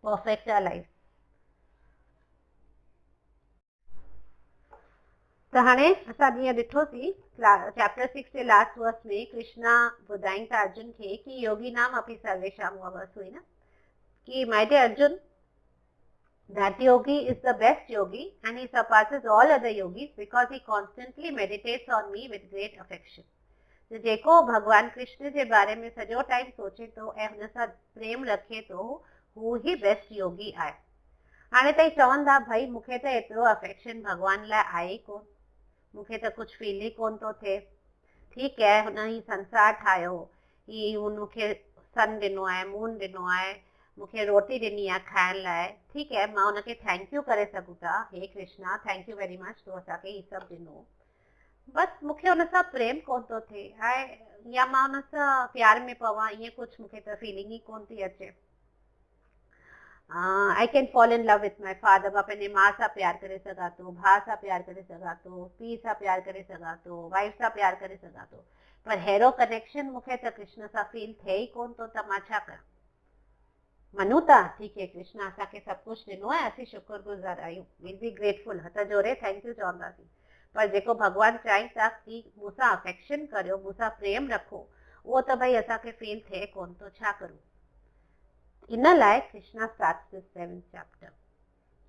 perfect our life. त हाणे असां जीअं ॾिठोसीं चैप्टर 6 जे लास्ट वर्स में कृष्णा ॿुधाईनि था अर्जुन खे कि योगी नाम अपि सर्वेषां, उहा वर्स हुई न, कि my dear Arjun, that yogi is the best yogi and he surpasses all other yogis because he constantly meditates on me with great affection. तो जेको भगवान कृष्ण जे बारे में सॼो टाइम सोचे थो ऐं हुन सां प्रेम रखे थो, हू ही बेस्ट योगी आहे। हाणे ताईं चवंदा भाई मूंखे त एतिरो अफेक्शन भगवान लाइ आहे ई कोन, मूंखे त कुझु फील ई कोन थो थिए। ठीकु आहे, हुन ही संसार ठाहियो, ही हुनखे सन ॾिनो आहे, मून ॾिनो आहे, मूंखे रोटी ॾिनी आहे खाइण लाइ, ठीकु आहे, मां हुनखे थैंक यू करे सघूं था, हे Krishna thank you very much, तो असांखे ही सभु ॾिनो, बसि मूंखे हुन सां प्रेम कोन थो थिए ऐं या मां हुन सां प्यार में पवां, ईअं कुझु मूंखे त फीलिंग ई कोन थी अचे। I can fall in love with my father, मां पंहिंजे माउ सां प्यार करे सघां थो, भाउ सां प्यार करे सघां थो, पीउ सां प्यार करे सघां थो, वाइफ सां प्यार करे सघां थो, पर अहिड़ो कनेक्शन मूंखे त कृष्ण सां फील थिए ई कोन थो, त मां छा कयां? मञूं था, ठीकु है, कृष्ण असांखे सभु कुझु ॾिनो आहे, असीं शुक्रगुज़ार आहियूं, विल बी ग्रेटफुल, हथ जोड़े थैंक यू चवंदासीं, पर जेको भॻवान चाहिनि था कि मूंसां अफेक्शन करियो, मूंसां प्रेम रखो, उहो त भई असांखे फील थिए कोन थो, छा करूं? इन लाइ Krishna starts this 7th chapter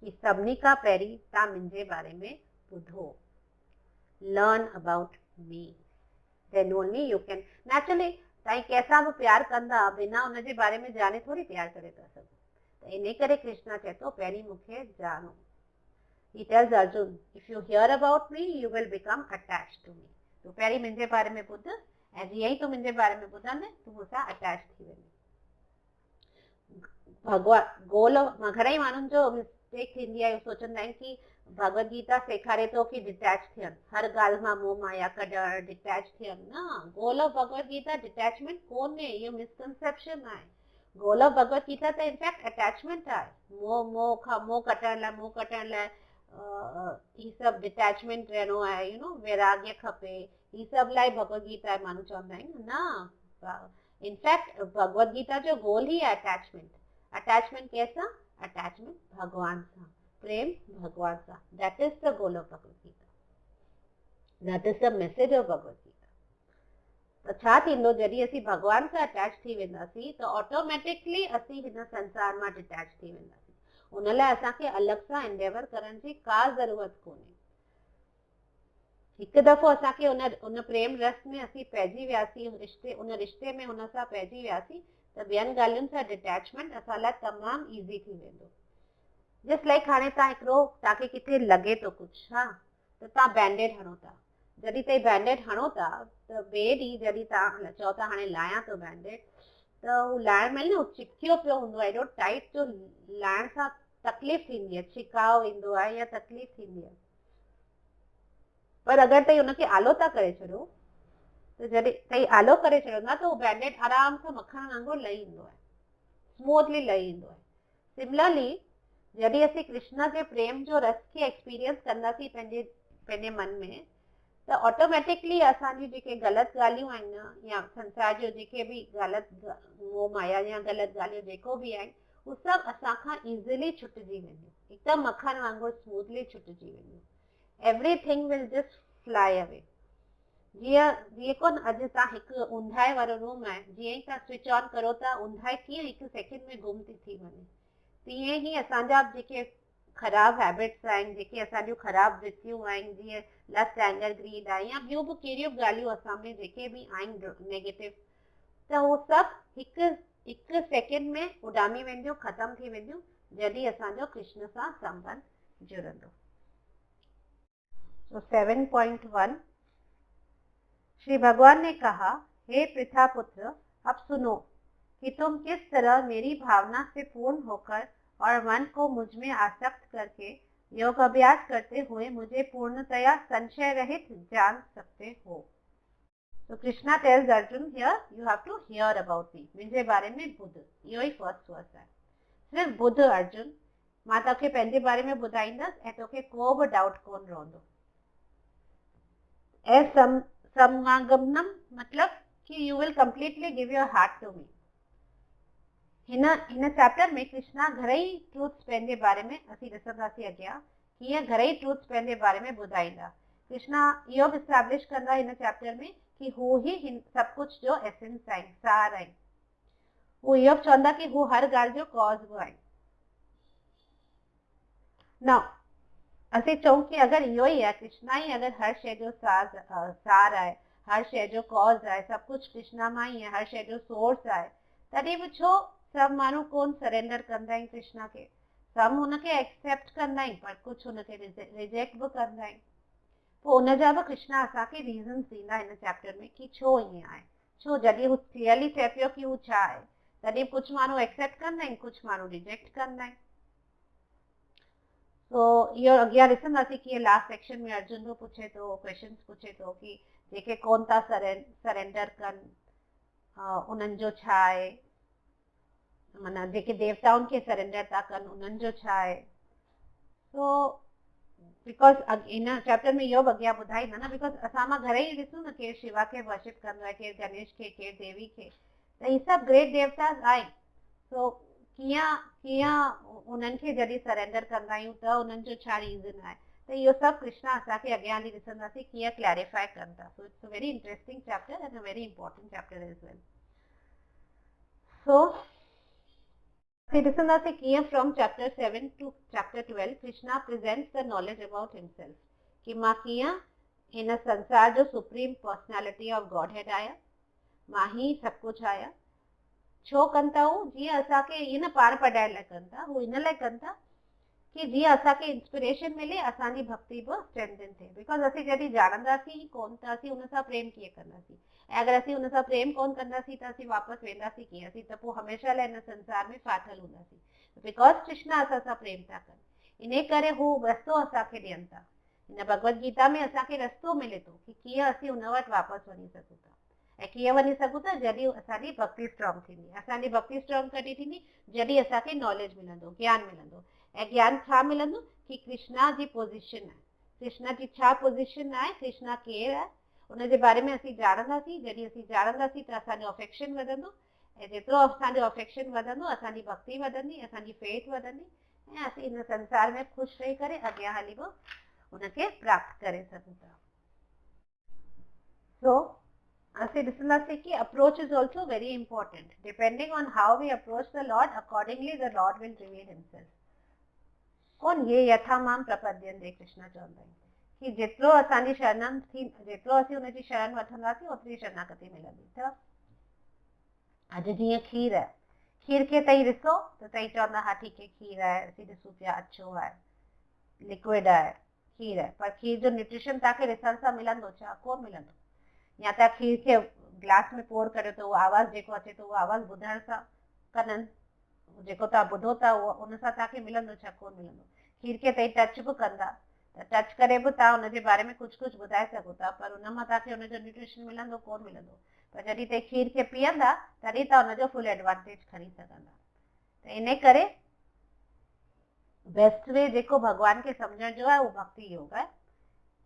कि सभिनी खां पहिरीं तव्हां मुंहिंजे बारे में ॿुधो, learn about me, then only you can naturally तव्हां कंहिंसां बि प्यार कंदा बिना हुनजे बारे में जाने थोरी प्यार करे था सघो, त इन करे कृष्णा चए थो पहिरीं मूंखे ॼाणो। He tells Arjun, if you hear about me, you will become attached to me. तो पहिरीं मुंहिंजे बारे में ॿुध ऐं जीअं ई तूं मुंहिंजे बारे में ॿुधंदे तूं मूंसां अटैच थी वेंदी। भगवान गोल घणेई माण्हुनि जो मिस्टेक थींदी आहे, सोचंदा आहिनि कि भगवत गीता सेखारे थो कि डिटैच थियनि, हर ॻाल्हि मां मोह माया कढणु, डिटैच थियनि, न, goal of Bhagavad Gita detachment कोन्हे, इहो मिसकंसेप्शन आहे। गोल ऑफ भगवत गीता त इनफैक्ट अटैचमेंट आहे, मोह कटण लाइ ही सभु डिटैचमेंट रहणो आहे, यू नो, वैराग्य खपे, ही सभु लाइ भगवत गीता माण्हू चवंदा आहिनि, न, इनफैक्ट भगवत गीता जो गोल ही आहे अटैचमेंट। अटैचमेंट कैसा? अटैचमेंट भगवान सां, प्रेम भगवान सां, that is the goal of Bhagavad Gita, that is the message of Bhagavad Gita. त छा थींदो जॾहिं असीं भगवान सां अटैच थी वेंदासीं त ऑटोमेटिकली असीं हिन संसार मां डिटैच थी वेंदासीं, उन लाइ असांखे अलॻि सां एंडेवर करण जी का ज़रूरत कोन्हे। हिकु दफ़ो असांखे उन प्रेम रस में असीं पइजी वियासीं, उन रिश्ते में हुन सां पइजी वियासीं त ॿियनि ॻाल्हियुनि सां डिटैचमेंट असां लाइ तमामु ईज़ी थी वेंदो। जस्ट लाइक हाणे तव्हांखे किथे लॻे थो कुझु, हा, त तव्हां बैंडेड हणो था, जॾहिं ताईं बैंडेड हणो था त ॿिए ॾींहुं जॾहिं तव्हां चओ था हाणे लाहियां थो बैंडेड, त हू लाहिण महिल न चिपकियो पियो हूंदो आहे, एॾो टाइट जो लाहिण सां तकलीफ़ थींदी आहे, छिकाव ईंदो आहे या तकलीफ़ थींदी आहे, पर अगरि तव्हां हुनखे आलो था करे छॾियो त जॾहिं तव्हां आलो करे छॾींदा त उहो बैंडेड आराम सां मखण वांगुरु लही ईंदो आहे, स्मूथली लही ईंदो आहे। सिमिलरली जॾहिं असीं कृष्ण जे प्रेम जो रस खे एक्सपीरियंस कंदासीं पंहिंजे मन में, त ऑटोमेटिकली असांजी जेके ग़लति ॻाल्हियूं आहिनि न, या संसार जो जेके बि ग़लति मोह माया या ग़लति ॻाल्हियूं जेको बि आहिनि, उहे सभु असांखां ईज़िली छुटिजी वेंदियूं, हिकदमि मखण वांगुरु स्मूथली छुटिजी वेंदियूं, everything will just fly away. जीअं कोन अॼु तव्हां हिकु ऊंधाए वारो रूम आहे, जीअं ई तव्हां स्विच ऑन करो था ऊंधाए कीअं हिकु सेकेंड में गुम थी वञे, तीअं ई असांजा जेके ख़राब हैबिट्स आहिनि, जेके असांजूं ख़राब वृत्तियूं आहिनि, जीअं लस्ट एंगर ग्रीड आहे या ॿियूं बि कहिड़ियूं ॻाल्हियूं असां में जेके बि आहिनि नेगेटिव, त उहो सभु हिकु सेकेंड में उॾामी वेंदियूं, ख़तमु थी वेंदियूं, जॾहिं असांजो कृष्ण सां संबंध जुड़ंदो। तो 7.1 श्री भगवान ने कहा, हे पृथा पुत्र, अब सुनो कि तुम किस तरह मेरी भावना से पूर्ण होकर और मन को मुझ में आसक्त करके योग अभ्यास करते हुए मुझे पूर्णतया संशय रहित जान सकते हो। तो Krishna tells Arjun, here you have to hear about me, मुझे बारे में ॿुध। इहो ई फर्स्ट वर्स आहे। सिर्फ ॿुध अर्जुन, मां तोखे पंहिंजे बारे में ॿुधाईंदसि ऐं तोखे को बि डाउट कोन रहंदो। ऐं समागमनम मतलब कि you will completely give your heart to me. हिन चैप्टर में कृष्णा घणेई ट्रूथ्स पंहिंजे बारे में असीं ॾिसंदासीं अॻियां, कीअं घणेई ट्रूथ्स पंहिंजे बारे में ॿुधाईंदा। कृष्णा इहो बि एस्टैब्लिश कंदा हिन चैप्टर में कि हू ही सब कुछ जो एसेंस आहिनि, सार आहिनि। हू इहो बि चवंदा कि हू हर ॻाल्हि जो कॉज़ बि आहिनि। नाउ असीं चऊं कि अगरि इहो ई आहे, कृष्णा ई अगरि हर शइ जो सार आहे, हर शइ जो कॉज़ आहे, सभु कुझु कृष्णा मां ई आहे, हर शइ जो सोर्स आहे, तॾहिं बि छो सभु माण्हू कोन सरेंडर कंदा आहिनि कृष्णा खे। सभु हुनखे एक्सेप्ट कंदा आहिनि, पर कुझु हुनखे रिजेक्ट बि कंदा आहिनि। पोइ हुनजा बि कृष्णा असांखे रीज़न्स ॾींदा हिन चैप्टर में कि छो ईअं आहे। छो जॾहिं हू क्लियरली चए पियो कि हू छा आहे, तॾहिं कुझु माण्हू एक्सेप्ट कंदा आहिनि, कुझु माण्हू रिजेक्ट कंदा आहिनि। तो इहो अॻियां ॾिसंदासीं कि लास्ट सेक्शन में अर्जुन बि पुछे थो, क्वेश्चन्स पुछे थो कि जेके कोन था सरेंडर कनि उन्हनि जो छा आहे, माना जेके देवताउनि खे सरेंडर था कनि उन्हनि जो छा आहे। तो बिकॉज इन चैप्टर में इहो बि अॻियां ॿुधाईंदा न, बिकॉज असां मां घणेई ॾिसूं न, केरु शिवा खे वर्शिप कंदो आहे, केरु गणेश खे, केरु देवी खे, त ही सभु ग्रेट देवतास आहिनि। सो कीअं उन्हनि खे जॾहिं सरेंडर कंदा आहियूं त उन्हनि जो छा रीज़न आहे, त इहो सभु कृष्णा असांखे अॻियां हली ॾिसंदासीं कीअं क्लैरिफाई कनि था। So it's a very interesting chapter and a very important chapter as well. So ॾिसंदासीं कीअं from chapter 7 to chapter 12 Krishna presents the knowledge about himself, कि मां कीअं हिन संसार जो supreme personality of Godhead आहियां, मां ही सभु कुझु आहियां। छो कनि था हू, जीअं असांखे ईअं न पाण पढ़ाइण लाइ कनि था, हू इन लाइ कनि था कि जीअं असांखे इंस्पिरेशन मिले, असांजी भक्ति बि स्ट्रेंथन थिए। बिकॉज असीं जॾहिं ॼाणंदासीं ई कोन त असीं हुन सां प्रेम कीअं कंदासीं, ऐं अगरि असीं हुन सां प्रेम कोन कंदासीं त असीं वापसि वेंदासीं कीअं, असीं त पोइ हमेशह लाइ हिन संसार में फाथल हूंदासीं। बिकॉज कृष्णा असां सां प्रेम था कनि, इन करे हू रस्तो असांखे ॾियनि था। हिन भगवत गीता में असांखे रस्तो मिले थो कि कीअं असीं हुन वटि वापसि वञी सघूं था। ऐं कीअं वञी सघूं था, जॾहिं असांजी भक्ति स्ट्रॉन्ग थींदी। असांजी भक्ति स्ट्रॉन्ग कॾहिं थींदी, जॾहिं असांखे नॉलेज मिलंदो, ज्ञान मिलंदो। ऐं ज्ञान छा मिलंदो, कि कृष्णा जी पोज़ीशन आहे, कृष्णा जी छा पोज़ीशन आहे, कृष्णा केरु आहे, उनजे बारे में असीं ॼाणंदासीं। जॾहिं असीं ॼाणंदासीं त असांजो अफेक्शन वधंदो, ऐं जेतिरो असांजो अफेक्शन वधंदो, असांजी भक्ति वधंदी, असांजी फेथ वधंदी, ऐं असीं हिन संसार में ख़ुशि रही करे अॻियां हली बि उनखे प्राप्त करे सघूं था। सो असीं ॾिसंदासीं कि approach is also very important. Depending on how we approach the Lord, accordingly the Lord will reveal himself. कोन ये यथामाम प्रपद्यन्ते, कृष्णा चवंदा आहिनि कि जेतिरो असांजी शरण थी, जेतिरो असीं हुनजी शरण वठंदासीं, ओतिरी शरणागति मिलंदी। त अॼु जीअं खीर आहे, खीर खे तई ॾिसो त तई चवंदा हा ठीकु आहे खीर आहे, असीं ॾिसूं पिया अच्छो आहे, लिक्विड आहे, खीर आहे, पर खीर जो न्यूट्रिशन तव्हांखे ॾिसण सां मिलंदो छा, कोन मिलंदो। या तव्हां खीर खे ग्लास में पोर करियो त उहो आवाज़ जेको अचे थो, उहो आवाज़ ॿुधण सां कननि, जेको तव्हां ॿुधो था उहो उन सां तव्हांखे मिलंदो छा, कोन मिलंदो। खीर खे तई टच बि कंदा, त टच करे बि तव्हां हुनजे बारे में कुझु कुझु ॿुधाए सघो था, पर हुन मां तव्हांखे हुनजो न्यूट्रिशन मिलंदो कोन मिलंदो। पर जॾहिं तव्हां खीर खे पीअंदा, तॾहिं तव्हां हुनजो फुल एडवांटेज खणी सघंदा। त इन करे बेस्ट वे जेको भॻवान खे सम्झण जो आहे, उहो भक्ति योग आहे।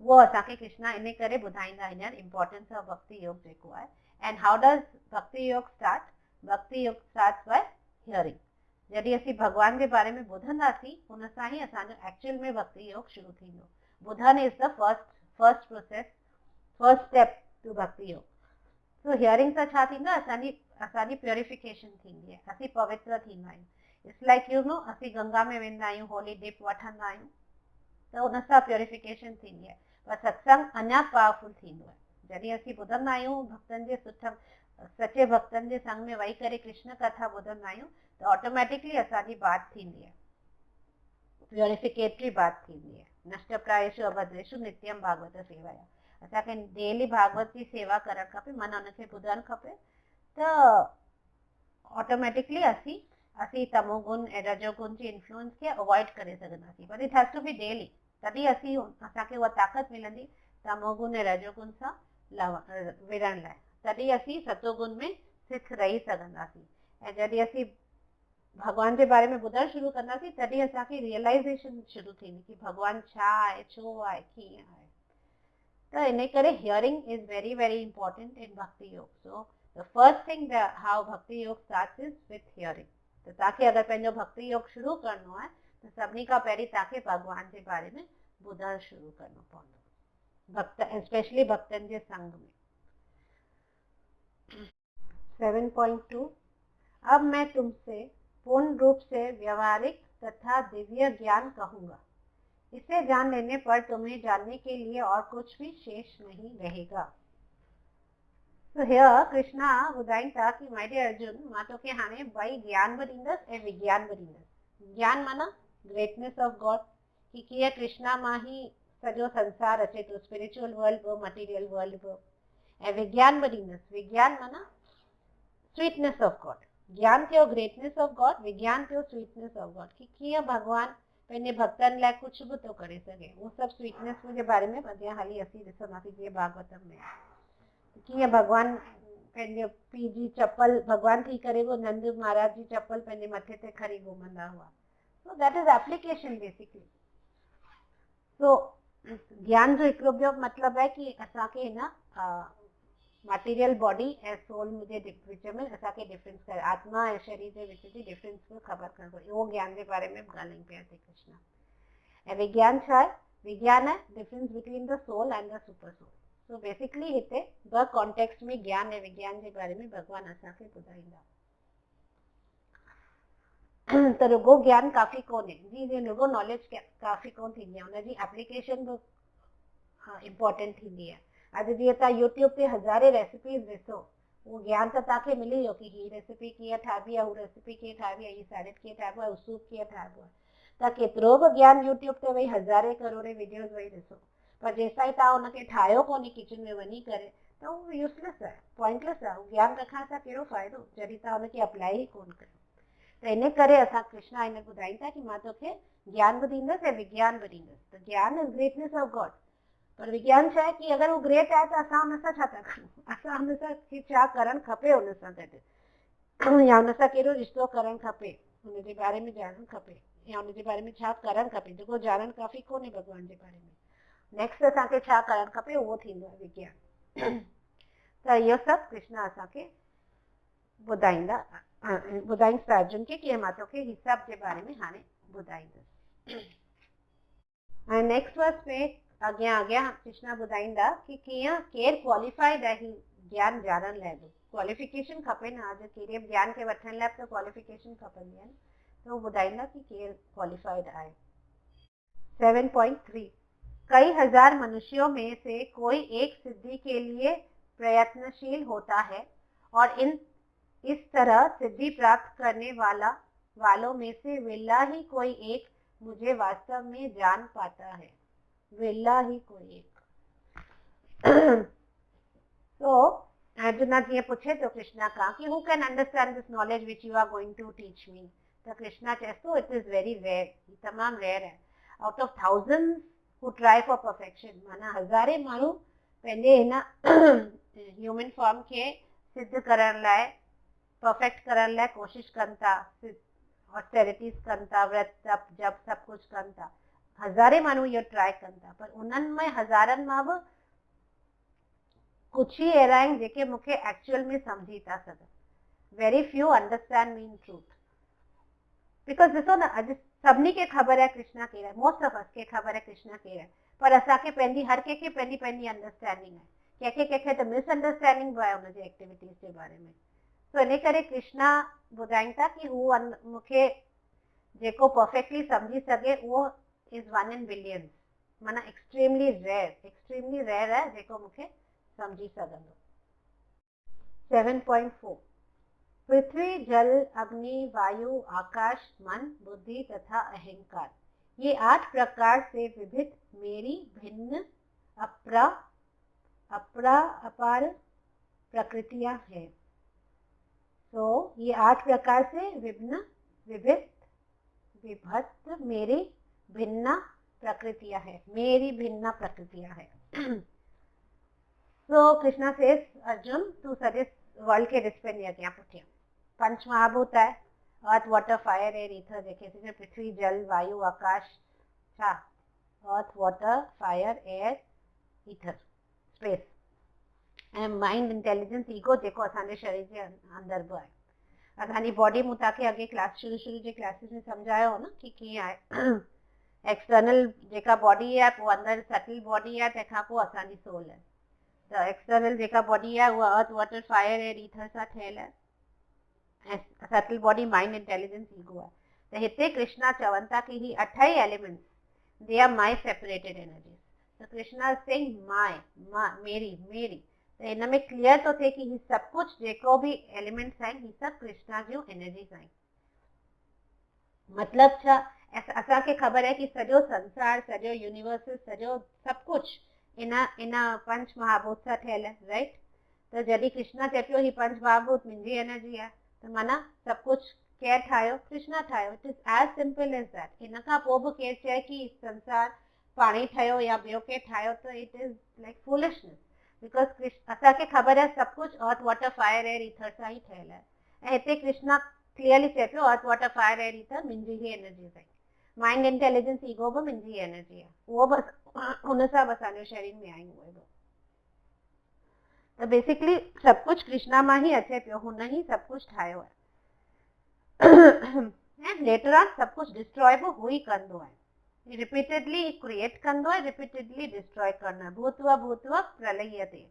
वो असांखे कृष्णा इन करे ॿुधाईंदा हींअर इंपॉर्टेंस ऑफ भक्ति योग जेको आहे। एंड हाउ डज़ भक्ति योग स्टार्ट, भक्ति योग स्टार्ट्स बाय हियरिंग। जॾहिं असीं भगवान जे बारे में ॿुधंदासीं, हुन सां ई असांजो एक्चुअल में भक्ति योग शुरू थींदो। ॿुधण is the first process, first step to bhakti yoga. So hearing सां छा थींदो आहे, असांजी प्योरिफिकेशन थींदी आहे, असीं पवित्र थींदा आहियूं। इट्स लाइक यू नो, असीं गंगा में वेंदा आहियूं, होली डिप वठंदा आहियूं, त उन सां प्योरिफिकेशन थींदी आहे। पर सत्संग अञा पावरफुल थींदो आहे। जॾहिं असीं ॿुधंदा आहियूं भक्तनि जे सचे भक्तनि जे संग में वेही करे कृष्ण कथा ॿुधंदा आहियूं, त ऑटोमेटिकली असांजी बात थींदी आहे। प्योरिफिकेटरी बात थींदी आहे। नष्टप्रायेषु अभद्रेषु नित्यम भागवत सेवाया। असांखे डेली भागवत जी सेवा करणु खपे, मन हुनखे ॿुधणु खपे, त ऑटोमेटिकली असीं तमोगुण ऐं रजोगुण जी इन्फ्लुएंस खे अवॉइड करे सघंदासीं। But it has to be daily, तॾहिं असांखे उहा ताक़त मिलंदी तमोगुण ऐं रजोगुण सां विढ़ण लाइ। तॾहिं असीं सतोगुण में स्थित रही सघंदासीं। ऐं जॾहिं असीं भॻवान जे बारे में ॿुधणु शुरू कंदासीं तॾहिं असांखे रियलाइज़ेशन शुरू थींदी कि भॻवानु छा आहे, छो आहे, कीअं आहे। त इन करे hearing is very very important in भक्ति yoga. So the first thing how भक्ति योग स्टार्ट्स इज विथ हियरिंग। त तव्हांखे अगरि पंहिंजो भक्ति योग शुरू करणो आहे त सभिनी खां पहिरीं तव्हांखे भॻवान जे बारे में ॿुधणु शुरू करणो पवंदो, भक्त स्पेशली भक्तनि जे संग में। 7.2 अब मैं तुमसे पूर्ण रूप से व्यवहारिक तथा दिव्य ज्ञान कहूंगा। इसे जान लेने पर तुम्हें जानने के लिए और कुछ भी शेष नहीं रहेगा। So here कृष्णा ॿुधाइनि था कि माय डियर अर्जुन, मां तोखे हाणे ॿई ज्ञान बि ॾींदसि ऐं विज्ञान बि ॾींदसि। ज्ञान माना ग्रेटनेस ऑफ गॉड, कि कीअं कृष्णा मां ही सॼो संसार अचे थो, स्पिरिचुअल वर्ल्ड बि मटीरियल वर्ल्ड बि। ऐं विज्ञान बि ॾींदसि। विज्ञान माना स्वीटनेस ऑफ गॉड। ज्ञान थियो ग्रेटनेस ऑफ गॉड, विज्ञान थियो स्वीटनेस ऑफ गॉड, कि कीअं भॻवानु पंहिंजे भक्तनि लाइ कुझु बि थो करे सघे। उहो सभु स्वीटनेस जे बारे में अॻियां हली असीं ॾिसंदासीं जीअं भागवतम में कीअं भॻवानु पंहिंजे पीउ जी चप्पल, भॻवानु थी करे वो नंद महाराज जी चप्पल पंहिंजे मथे ते खणी घुमंदा हुआ। So that is application basically. So ज्ञान जो हिकिड़ो ॿियो मतिलबु आहे कि असांखे हिन मटीरियल बॉडी ऐं सोल जे विच में असांखे डिफरेंस करे, आत्मा ऐं शरीर जे विच जी डिफरेंस खे ख़बर करणु घुरिजे। उहो ज्ञान जे बारे में ॻाल्हाइनि पिया हिते कृष्णा। ऐं विज्ञान छा आहे? विज्ञान आहे difference between the soul and the super soul. So basically हिते ॿ कॉन्टेक्स्ट में ज्ञान ऐं विज्ञान जे बारे में भॻवानु असांखे ॿुधाईंदा। त रुगो ज्ञान काफ़ी कोन्हे, जी रुगो नॉलेज काफ़ी कोन थींदी आहे, हुनजी एप्लीकेशन बि इम्पोर्टेंट थींदी आहे। अॼु जीअं तव्हां यूट्यूब ते हज़ारे रेसिपीज़ ॾिसो, उहो ज्ञान त तव्हांखे मिली वियो कि हीअ रेसिपी कीअं ठाहिबी आहे, हू रेसिपी कीअं ठाहिबी आहे, हीअ सैलेड कीअं ठाहिबो आहे, हू सूप कीअं ठाहिबो आहे। तव्हां केतिरो बि ज्ञान यूट्यूब ते वेही हज़ारे करोड़े वीडियोज़ वेही ॾिसो, पर जेसिताईं तव्हां हुनखे ठाहियो कोन्हे किचन में वञी करे त उहो यूज़लेस आहे, पॉइंटलेस आहे। उहो ज्ञान रखण सां कहिड़ो फ़ाइदो जॾहिं तव्हां हुनखे अप्लाई ई कोन कयो। त इन करे असां कृष्णा हिन ॿुधाईनि था कि मां तोखे ज्ञान बि ॾींदसि ऐं विज्ञान बि ॾींदसि। त ज्ञान इज़ ग्रेटनेस ऑफ गॉड। पर विज्ञान छा आहे कि अगरि उहो ग्रेट आहे त असां हुन सां छा था करूं, असां हुन सां छा करणु खपे, हुन सां गॾु या हुन सां कहिड़ो रिश्तो करणु खपे, हुनजे बारे में ॼाणणु खपे, या हुनजे बारे में छा करणु खपे। जेको ॼाणणु काफ़ी कोन्हे भॻवान जे बारे में, नेक्स्ट असांखे छा करणु खपे उहो थींदो आहे विज्ञान। त इहो सभु कृष्णा असांखे ॿुधाईंदा अर्जुन खे कि मां तोखे ही सभु जे बारे में हाणे ॿुधाईंदसि। ऐं नेक्स्ट वर्स में अॻियां कृष्णा ॿुधाईंदा कि कीअं केरु क्वालिफाइड आहे ही ज्ञान ॼाणण लाइ बि। क्वालिफिकेशन खपे न, अॼु कहिड़े बि ज्ञान खे वठण लाइ त क्वालिफिकेशन खपंदी आहे न, त उहो ॿुधाईंदा कि केरु क्वालिफाइड आहे। 7.3 कई हजार मनुष्यों में से कोई एक सिद्धि के लिए प्रयत्नशील होता है और इस तरह सिद्धि प्राप्त करने वालों में से विरला ही कोई एक मुझे वास्तव में जान पाता है। विरला ही कोई एक। तो अर्जुना जीअं पुछे तो कृष्णा खां कि who can understand this knowledge which you are going to teach me. त कृष्णा चएस तो इट इज वेरी रेयर, तमामु रेयर है। Out of thousands who try for perfection, माना हज़ारे माण्हू पंहिंजे हिन ह्यूमन फॉर्म खे सिद्ध करण लाइ, परफेक्ट करण लाइ कोशिश कनि था, ऑस्टेरिटीज़ कनि था, व्रत तप जप सभु कुझु कनि था। हज़ारे माण्हू इहो ट्राई कनि था, पर उन्हनि में हज़ारनि मां बि कुछ ही अहिड़ा आहिनि जेके मूंखे एक्चुअल में समझी था सघनि। Very few understand me in truth. Because ॾिसो न, अॼु सभिनी खे ख़बर आहे कृष्णा केरु आहे, मोस्ट ऑफ अस खे ख़बर आहे कृष्णा केरु आहे, पर असांखे पंहिंजी हर कंहिंखे पंहिंजी पंहिंजी अंडरस्टैंडिंग आहे। कंहिंखे त मिसअंडरस्टैंडिंग बि आहे हुनजे एक्टिविटीज़ जे बारे में। सो इन करे कृष्णा ॿुधाइनि था कि हू मूंखे जेको परफेक्टली समझी सघे उहो इज़ 1 in billions, माना एक्सट्रीमली रेयर आहे जेको मूंखे समझी सघंदो। 7.4 पृथ्वी जल अग्नि वायु आकाश मन बुद्धि तथा अहंकार, ये 8 प्रकार से विविध मेरी भिन्न अपार प्रकृतियां हैं। तो ये 8 प्रकार से विविध विभक्त मेरी भिन्न प्रकृतियां है, मेरी भिन्न प्रकृतियां है। So Krishna says, Arjun, to suggest world के रिस्पेक्ट या क्या पुठिया पंच महाभूत है, अर्थ वाटर फायर एयर ईथर, देखे पृथ्वी जल वायु आकाश छा, अर्थ water fire air ether space ऐं माइंड इंटेलिजेंस ईगो जेको असांजे शरीर जे अंदर बि आहे। असांजी बॉडी मूं तव्हांखे अॻे क्लास शुरू जे क्लासिस में सम्झायो हो न कि कीअं आहे। एक्सटर्नल जेका बॉडी आहे, पोइ अंदरि सटल बॉडी आहे, तंहिंखां पोइ असांजी सोल आहे। त एक्सटर्नल जेका बॉडी आहे उहा earth water fire air ether सां ठहियल आहे, ऐं subtle body mind intelligence ego आहे। त हिते कृष्णा चवनि था कि ही 8 ई elements they are my separated energies. त कृष्णा सेइंग माई, मेरी। त हिन में क्लियर थो थिए कि ही सभु कुझु जेको बि एलिमेंट्स आहिनि ही सभु कृष्णा जूं एनर्जीज आहिनि। मतिलब छा, असांखे ख़बर आहे कि सॼो संसार, सॼो यूनिवर्स, सॼो सभु कुझु इन पंच महाभूत सां ठहियल आहे, राइट। त जॾहिं कृष्णा चए पियो ही पंच महाभूत मुंहिंजी एनर्जी आहे, त माना सभु कुझु केरु ठाहियो? कृष्णा ठाहियो। It is as simple as that. इन खां पोइ बि केरु चए कि संसार पाणी ठाहियो या ॿियो केरु ठाहियो, त it is like foolishness, because असांखे ख़बर आहे सभु कुझु अर्थ वाटर फायर एयर ईथर सां ई ठहियल आहे। ऐं हिते कृष्णा क्लियरली चए पियो अर्थ वाटर फायर एयर ईथर मुंहिंजी ई एनर्जीज आहे, माइंड इंटेलिजेंस ईगो बि मुंहिंजी एनर्जी आहे, उहो बि हुन सां बि असांजो शरीर में आहियूं उहे बि। त बेसिकली सभु कुझु कृष्णा मां ई अचे पियो, हुन ई सभु कुझु ठाहियो आहे। ऐं लेटर ऑन सभु कुझु डिस्ट्रॉय बि हू ई कंदो आहे, रिपीटेडली क्रिएट कंदो आहे, रिपीटेडली डिस्ट्रॉय कंदो आहे। भूत्वा प्रलयते।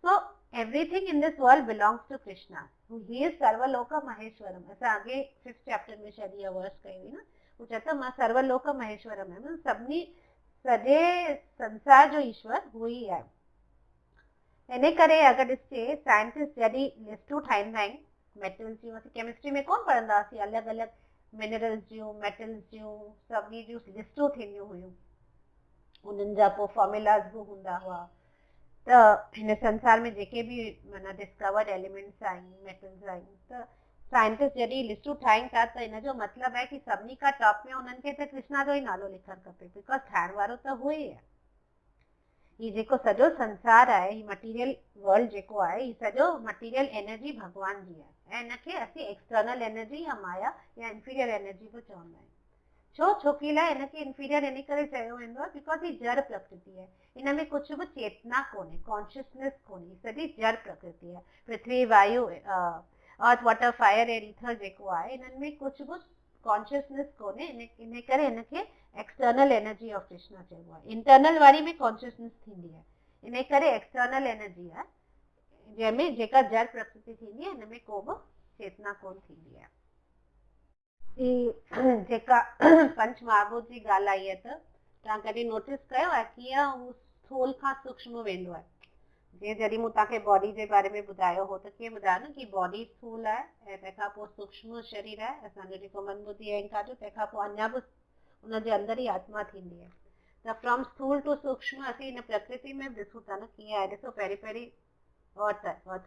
So everything in this world belongs to Krishna, he is सर्वलोक महेश्वरम। असां आगे 5th चैप्टर में शायद इहा वर्स कई हुई न, वो चवंदा मां सर्वलोक महेश्वरम है, मतलब सभिनी सॼे संसार जो ईश्वर हू ई आहे। इन करे अगरि ॾिसे साइंटिस्ट जॾहिं लिस्टूं ठाहींदा आहिनि मेटल्स जूं, असीं केमिस्ट्री में कोन पढ़ंदा हुआसीं, अलॻि अलॻि मिनरल्स जूं, मेटल्स जूं, सभिनी जूं लिस्टूं थींदियूं हुयूं, उन्हनि जा पोइ फॉर्मुलास बि हूंदा हुआ। त हिन संसार में जेके बि माना डिस्कवर्ड एलिमेंट्स आहिनि, मेटल्स आहिनि, त साइंटिस्ट जॾहिं लिस्टूं ठाहिनि था त इन जो मतिलबु आहे कि सभिनी खां टॉप में उन्हनि खे त कृष्णा जो ई नालो लिखणु खपे, बिकॉज ठाहिण वारो त उहो ई आहे। ही जेको सॼो संसार आहे, ही मटीरियल वर्ल्ड जेको आहे, ही सॼो मटीरियल एनर्जी भगवान जी आहे, ऐं इनखे असीं एक्सटर्नल एनर्जी या माया या इंफीरियर एनर्जी बि चवंदा आहियूं। छो की लाइ इनखे इंफीरियर इन करे चयो वेंदो आहे बिकॉज ही जड़ प्रकृति आहे, इन में कुझु बि चेतना कोन्हे, कॉन्शियसनेस कोन्हे, सॼी जड़ प्रकृति आहे। पृथ्वी वायु अर्थ वाटर फायर एयर ईथर जेको आहे, इन्हनि में कुझु बि कॉन्शियसनेस कोन्हे, इन करे इनखे एक्सटर्नल एनर्जी ऑफ कृष्णा चइबो आहे। इंटरनल वारी में कॉन्शियसनेस थींदी आहे, इन करे एक्सटर्नल एनर्जी आहे जंहिंमें जेका जड़ प्रकृति थींदी आहे, हिन में को बि चेतना कोन थींदी आहे। जेका पंच महाभूत जी ॻाल्हि आई आहे, त तव्हां कॾहिं नोटिस कयो आहे कीअं हू स्थूल खां सूक्ष्म वेंदो आहे? जीअं जॾहिं मूं तव्हांखे बॉडी जे बारे में ॿुधायो हो, त कीअं ॿुधायो न कि बॉडी स्थूल आहे ऐं तंहिंखां पोइ सूक्ष्म शरीर आहे, असांजो जेको मन बुद्धि अहंकार जो, तंहिंखां पोइ अञा बि उनजे अंदर ई आत्मा थींदी आहे। त फ्रॉम स्थूल टू सूक्ष्म असीं हिन प्रकृति में ॾिसूं था न कीअं आहे। ॾिसो पहिरीं अर्थ आहे, अर्थ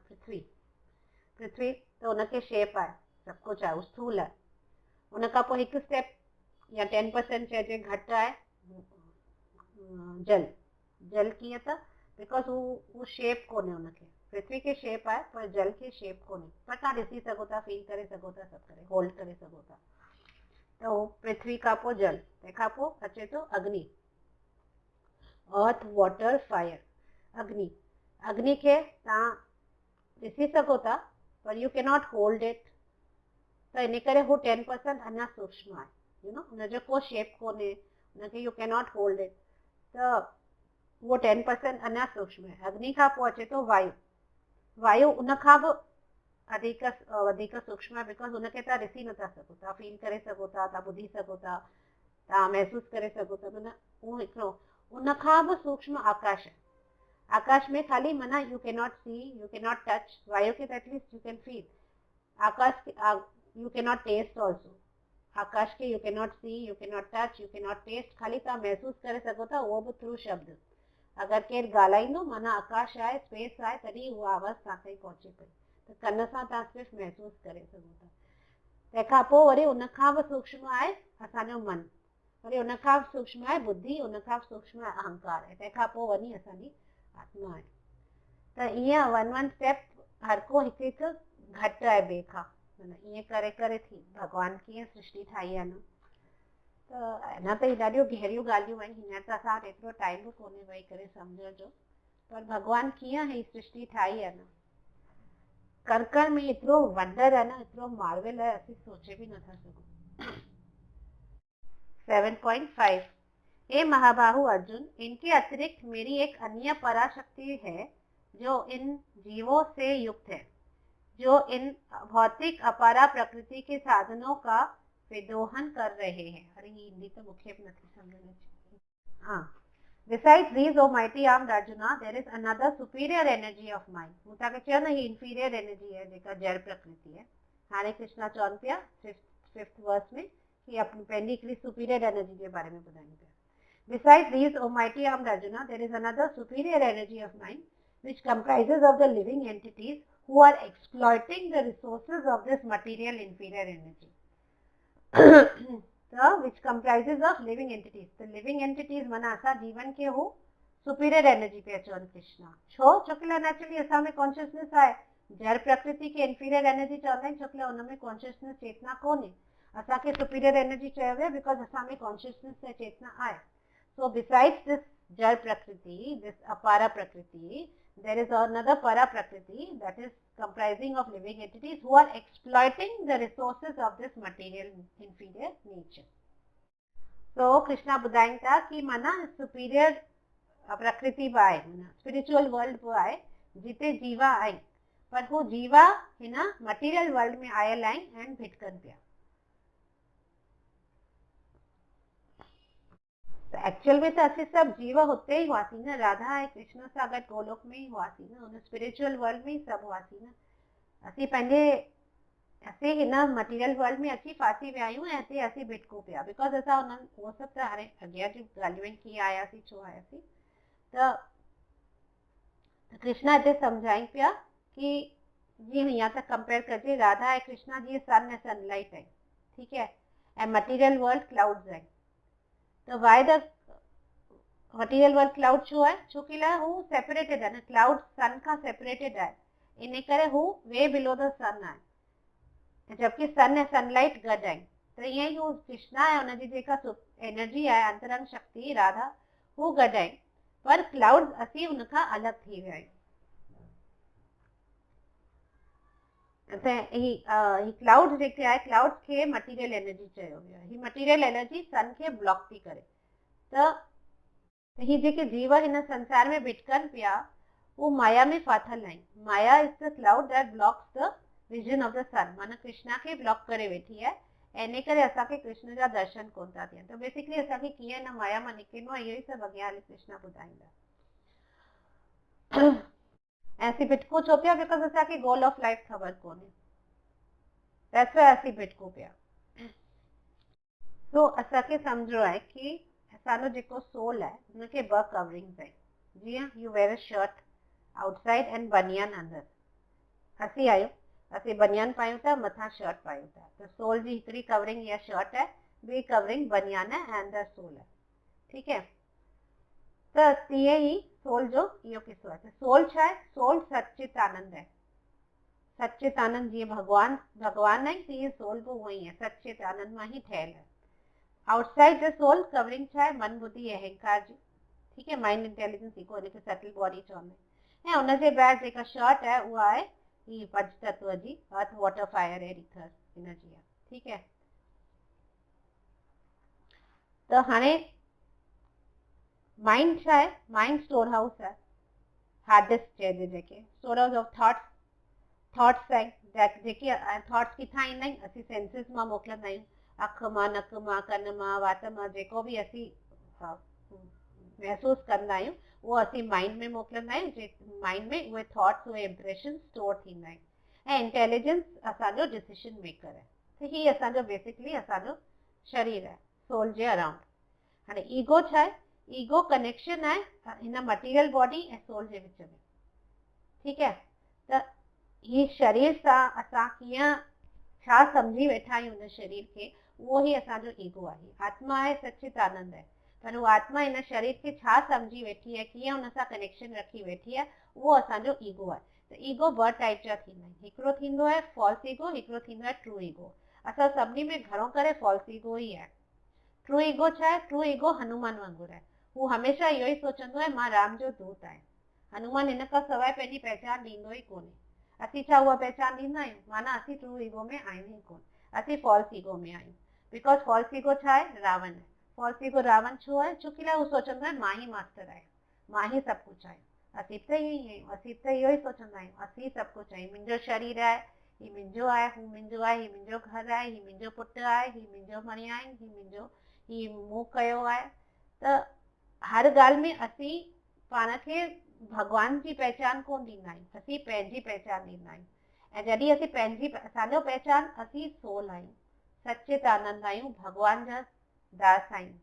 पृथ्वी त उनखे शेप आहे, सभु कुझु आहे, स्थूल आहे। उन खां पोइ हिकु स्टेप या 10% चइजे घटि आहे जल कीअं त बिकॉज हू शेप कोन्हे, उनखे पृथ्वी खे शेप आहे पर जल खे शेप कोन्हे, पर तव्हां ॾिसी सघो था, फील करे सघो था, सभु करे होल्ड करे सघो था। त उहो पृथ्वी खां पोइ जल, तंहिंखां पोइ अचे थो अग्नि, अर्थ वाटर फायर, अग्नि खे तव्हां ॾिसी सघो था पर you can not hold it, त इन करे हू 10% अञा सूक्ष्म आहे, यू नो, हुनजो को शेप कोन्हे, हुनखे you can not hold it, त उहो 10% अञा सूक्ष्म आहे। अग्नि खां पोइ अचे थो वायु उनखां बि वधीक सूक्ष्म आहे, बिकॉज हुनखे तव्हां ॾिसी नथा सघो, तव्हां फील करे सघो था, तव्हां ॿुधी सघो था, तव्हां महसूसु करे सघो था, माना उहो हिकिड़ो। उनखां बि सूक्ष्म आकाश आहे, आकाश में ख़ाली माना you can not see, you can not touch, वायु खे त एटलीस्ट यू कैन फील, आकाश you can not taste also, आकाश के you can not see, you can not touch, you can not taste, खाली तव्हां महसूस करे सघो था, उहो बि थ्रू शब्द। अगरि केरु ॻाल्हाईंदो माना आकाश आहे, स्पेस आहे, तॾहिं उहा आवाज़ तव्हां ताईं पहुचे पई। त कन सां तव्हां सिर्फ़ु महसूस करे सघो था। तंहिंखां पोइ वरी उन खां बि सूक्ष्म आहे असांजो मन, वरी उन खां बि सूक्ष्म आहे बुद्धि, उन खां बि सूक्ष्म आहे अहंकार, ऐं तंहिंखां पोइ वञी असांजी आत्मा आहे। त ईअं वन स्टेप हर को हिकु हिकु घटि आहे ॿिए खां, माना ईअं करे करे थी भॻवानु कीअं सृष्टि ठाही आहे न। त अञा ताईं ॾाढियूं गहरियूं ॻाल्हियूं आहिनि, हींअर त असां वटि एतिरो टाइम बि कोन्हे वेही करे सम्झण जो, पर भॻवानु कीअं ही सृष्टि ठाही आहे न, कर कर में एतिरो वंडर है ना, एतिरो मार्वल है, असीं सोचे भी नथा सघूं। 7.5 हे महाबाहु अर्जुन, इनके अतिरिक्त मेरी एक अन्य पराशक्ति है जो इन जीवों से युक्त है, जो इन भौतिक अपारा प्रकृति के साधनों का विदोहन कर रहे हैं। अरे हिंदी तो मुख्य नथी समझ। हाँ, besides these, O mighty armed Arjuna, there is another superior energy of mind. मुझे क्या ना ही inferior energy है जेका जड़ प्रकृति है। हाणे कृष्णा चौन पिया 5th verse में कि अपनी पहली हिकड़ी superior energy के बारे में ॿुधाइनि पिया। Besides these, O mighty armed Arjuna, there is another superior energy of mind which comprises of the living entities who are exploiting the resources of this material inferior energy. which comprises of living entities. The living entities माना असां जीवन के हो superior energy पे अचनि कृष्णा। छोकी naturally असां में कॉन्शियसनेस आहे, जड़ प्रकृति के इंफीरियर एनर्जी चवंदा आहिनि छोकी उन में कॉन्शियसनेस चेतना कोन्हे। असांखे सुपीरियर एनर्जी चयो वियो बिकॉज असां में कॉन्शियसनेस ऐं चेतना आहे। सो बिसाइड्स दिस जड़ प्रकृति, दिस अपारा प्रकृति, there is another para prakriti that is comprising of living entities who are exploiting the resources of this material inferior nature. So Krishna ॿुधाइनि था कि माना superior प्रकृति बि आहे, spiritual world बि आहे जिते जीवा आहिनि, पर हू जीवा हिन material world में आयल आहिनि ऐं भिटकनि पिया। एक्चुअल में तो असीं सब जीव हुते ही हुआसीं न, राधा ऐं कृष्ण सां गॾु गोलोक में ही हुआसीं न, उन स्पिरिचुअल वर्ल्ड में ही सब हुआसीं न। असीं हिन मटीरियल वर्ल्ड में अची फासी विया आहियूं ऐं हिते असीं भिटकूं पिया बिकॉज असां उन्हनि उहो सभु त हाणे अॻियां जी ॻाल्हियूं आहिनि, कीअं आयासीं छो आयासीं। त कृष्णा हिते सम्झाइनि पिया कि जीअं हीअं त कंपेयर कजे, राधा ऐं कृष्णा जीअं सन ऐं सनलाइट आहिनि, ठीकु है, ऐं मटीरियल वर्ल्ड क्लाउड्स आहिनि। तो why the material world cloud छो है, छोकी लाइ हू सेपरेटेड है न, क्लाउड सन खां सेपरेटेड है, इन करे हू वे बिलो द सन आहे, जबकि सन ऐं सनलाइट गॾु आहिनि। त ईअं ई हू कृष्णा ऐं हुनजी जेका एनर्जी आहे अंतरंग शक्ति राधा हू गॾु आहिनि, पर क्लाउड असीं हुन खां अलॻि थी विया आहियूं। ही क्लाउड जेके आहे, क्लाउड खे मटीरियल एनर्जी चयो वियो आहे। ही मटीरियल एनर्जी सन खे ब्लॉक थी करे। त ही जेके जीव हिन संसार में भिटकनि पिया वो माया में फाथल आहिनि। Maya is the cloud that blocks the vision of the sun, माना कृष्णा खे ब्लॉक करे वेठी आहे ऐं इन करे असांखे कृष्ण जा दर्शन कोन था थियनि। त बेसिकली असांखे कीअं हिन माया मां निकिरणो आहे, इहो ई सभु अॻियां हली कृष्णा ॿुधाईंदा। ऐं असीं भिटकूं छो पिया, बिकॉज असांखे गोल ऑफ लाइफ ख़बर कोन्हे, दैट्स व्हाई असीं भिटकूं पिया। सो असांखे सम्झणो आहे कि असांजो जेको सोल आहे हुनखे ॿ कवरिंग्स आहिनि। जीअं you wear a shirt outside and बनियान अंदर, असीं आहियूं, असीं बनियान पायूं था, मथां शर्ट पायूं था। त सोल जी हिकिड़ी कवरिंग या शर्ट आहे, ॿी कवरिंग बनियान है ऐं अंदर सोल है, ठीकु है। त तीअं ई सोल जो इहो किस्सो आहे। त सोल छा आहे, सोल सचित आनंद है। सचित आनंद जीअं भगवान आहे तीअं सोल बि उहो ई आहे, सचित आनंद मां ही ठहियल आहे। आउटसाइड द सोल कवरिंग छा आहे, मन बुद्धि अहंकार जी, ठीक है, माइंड इंटेलिजेंस इको, इनखे सटल बॉडी चवंदा आहिनि। ऐं हुनजे ॿाहिरि जेका शर्ट आहे उहा आहे ही पंच तत्व जी, earth water fire air ether energy आहे, ठीक है। त हाणे माइंड छा आहे, माइंड स्टोर हाउस आहे, हार्ड डिस्क चइजे जेके, स्टोर हाउस ऑफ थॉट्स आहिनि, जेके थॉट्स किथां ईंदा आहिनि, असीं सेंसिस मां मोकिलींदा आहियूं, अखि मां, नक मां, कन मां, वात मां, जेको बि असीं महसूस कंदा आहियूं उहो असीं माइंड में मोकिलींदा आहियूं। माइंड में उहे थॉट्स, उहे इम्प्रेशन स्टोर थींदा आहिनि। ऐं इंटेलिजेंस असांजो डिसीजन मेकर आहे, ही असांजो बेसिकली असांजो शरीर आहे सोल जे अराउंड। हाणे ईगो छा आहे, ईगो कनेक्शन आहे हिन मटीरियल बॉडी ऐं सोल जे विच में, ठीकु आहे। त ही शरीर सां असां कीअं छा सम्झी वेठा आहियूं हिन शरीर खे, उहो ई असांजो ईगो आहे। आत्मा आहे, सचित आनंद आहे, पर उहा आत्मा हिन शरीर खे छा सम्झी वेठी आहे, कीअं हुन सां कनेक्शन रखी वेठी आहे, उहो असांजो ईगो आहे। त ईगो ॿ टाइप जा थींदा आहिनि, हिकिड़ो थींदो आहे फॉल्स ईगो, हिकिड़ो थींदो आहे ट्रू ईगो। असां सभिनी में घणो करे फॉल्स ईगो ई आहे। ट्रू ईगो छा आहे, ट्रू ईगो हनुमान वांगुरु आहे, हू हमेशह इहो ई सोचंदो आहे मां राम जो दूत आहियां। हनुमान हिन खां सवाइ पंहिंजी पहचान ॾींदो ई कोन्हे। असीं छा उहा पहचान ॾींदा आहियूं, माना असीं ट्रू ईगो में आहियूं ई कोन, असीं फॉल्स ईगो में आहियूं। बिकॉज फॉल्स ईगो छा आहे, रावण आहे। फॉल्स ईगो रावण छो आहे, छोकी हू सोचंदो आहे मां ई मास्टर आहियां, मां ई सभु कुझु आहियां। असीं त ईअं ई आहियूं, असीं त इहो ई सोचंदा आहियूं, असीं सभु कुझु आहियूं, मुंहिंजो शरीर आहे, हीउ मुंहिंजो आहे, हू मुंहिंजो आहे, हीउ मुंहिंजो घर आहे, हीउ मुंहिंजो पुटु आहे, हीउ मुंहिंजो मणिया आहे, हीउ मूं कयो आहे। त हर ॻाल्हि में असीं पाण खे भॻवान जी पहचान कोन ॾींदा आहियूं, असीं पंहिंजी पहचान ॾींदा आहियूं। ऐं जॾहिं असीं पंहिंजी असांजो पहचान असीं सोल आहियूं, सचित आनंद आहियूं, भॻवान जा दास आहियूं,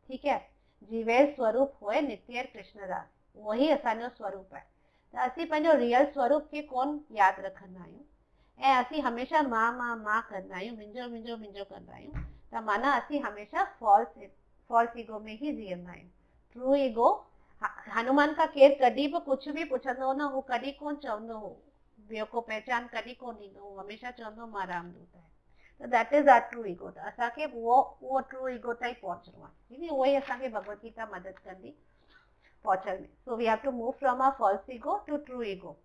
ठीकु आहे। जीवेर स्वरूप होए नित्य कृष्णदास, उहो ई असांजो स्वरूप आहे। त असीं पंहिंजो रियल स्वरूप खे कोन यादि रखंदा आहियूं ऐं असीं हमेशह मां कंदा आहियूं, मुंहिंजो मुंहिंजो मुंहिंजो कंदा आहियूं। त माना असीं हमेशह फॉल्स ईगो में ई जीअंदा आहियूं। ट्रू ईगो, हनुमान खां केरु कॾहिं बि कुझु बि पुछंदो न, हू कॾहिं कोन चवंदो हो ॿियो को पहचान कॾहिं कोन ॾींदो, हू हमेशह चवंदो मां रामदूत आहियां। त that is our true ego. त असांखे उहो ट्रू ईगो ताईं पहुचणो आहे, ठीक है। उहो ई असांखे भगवत गीता मदद कंदी पहुचण में। So we have to move from a false ego to true ego.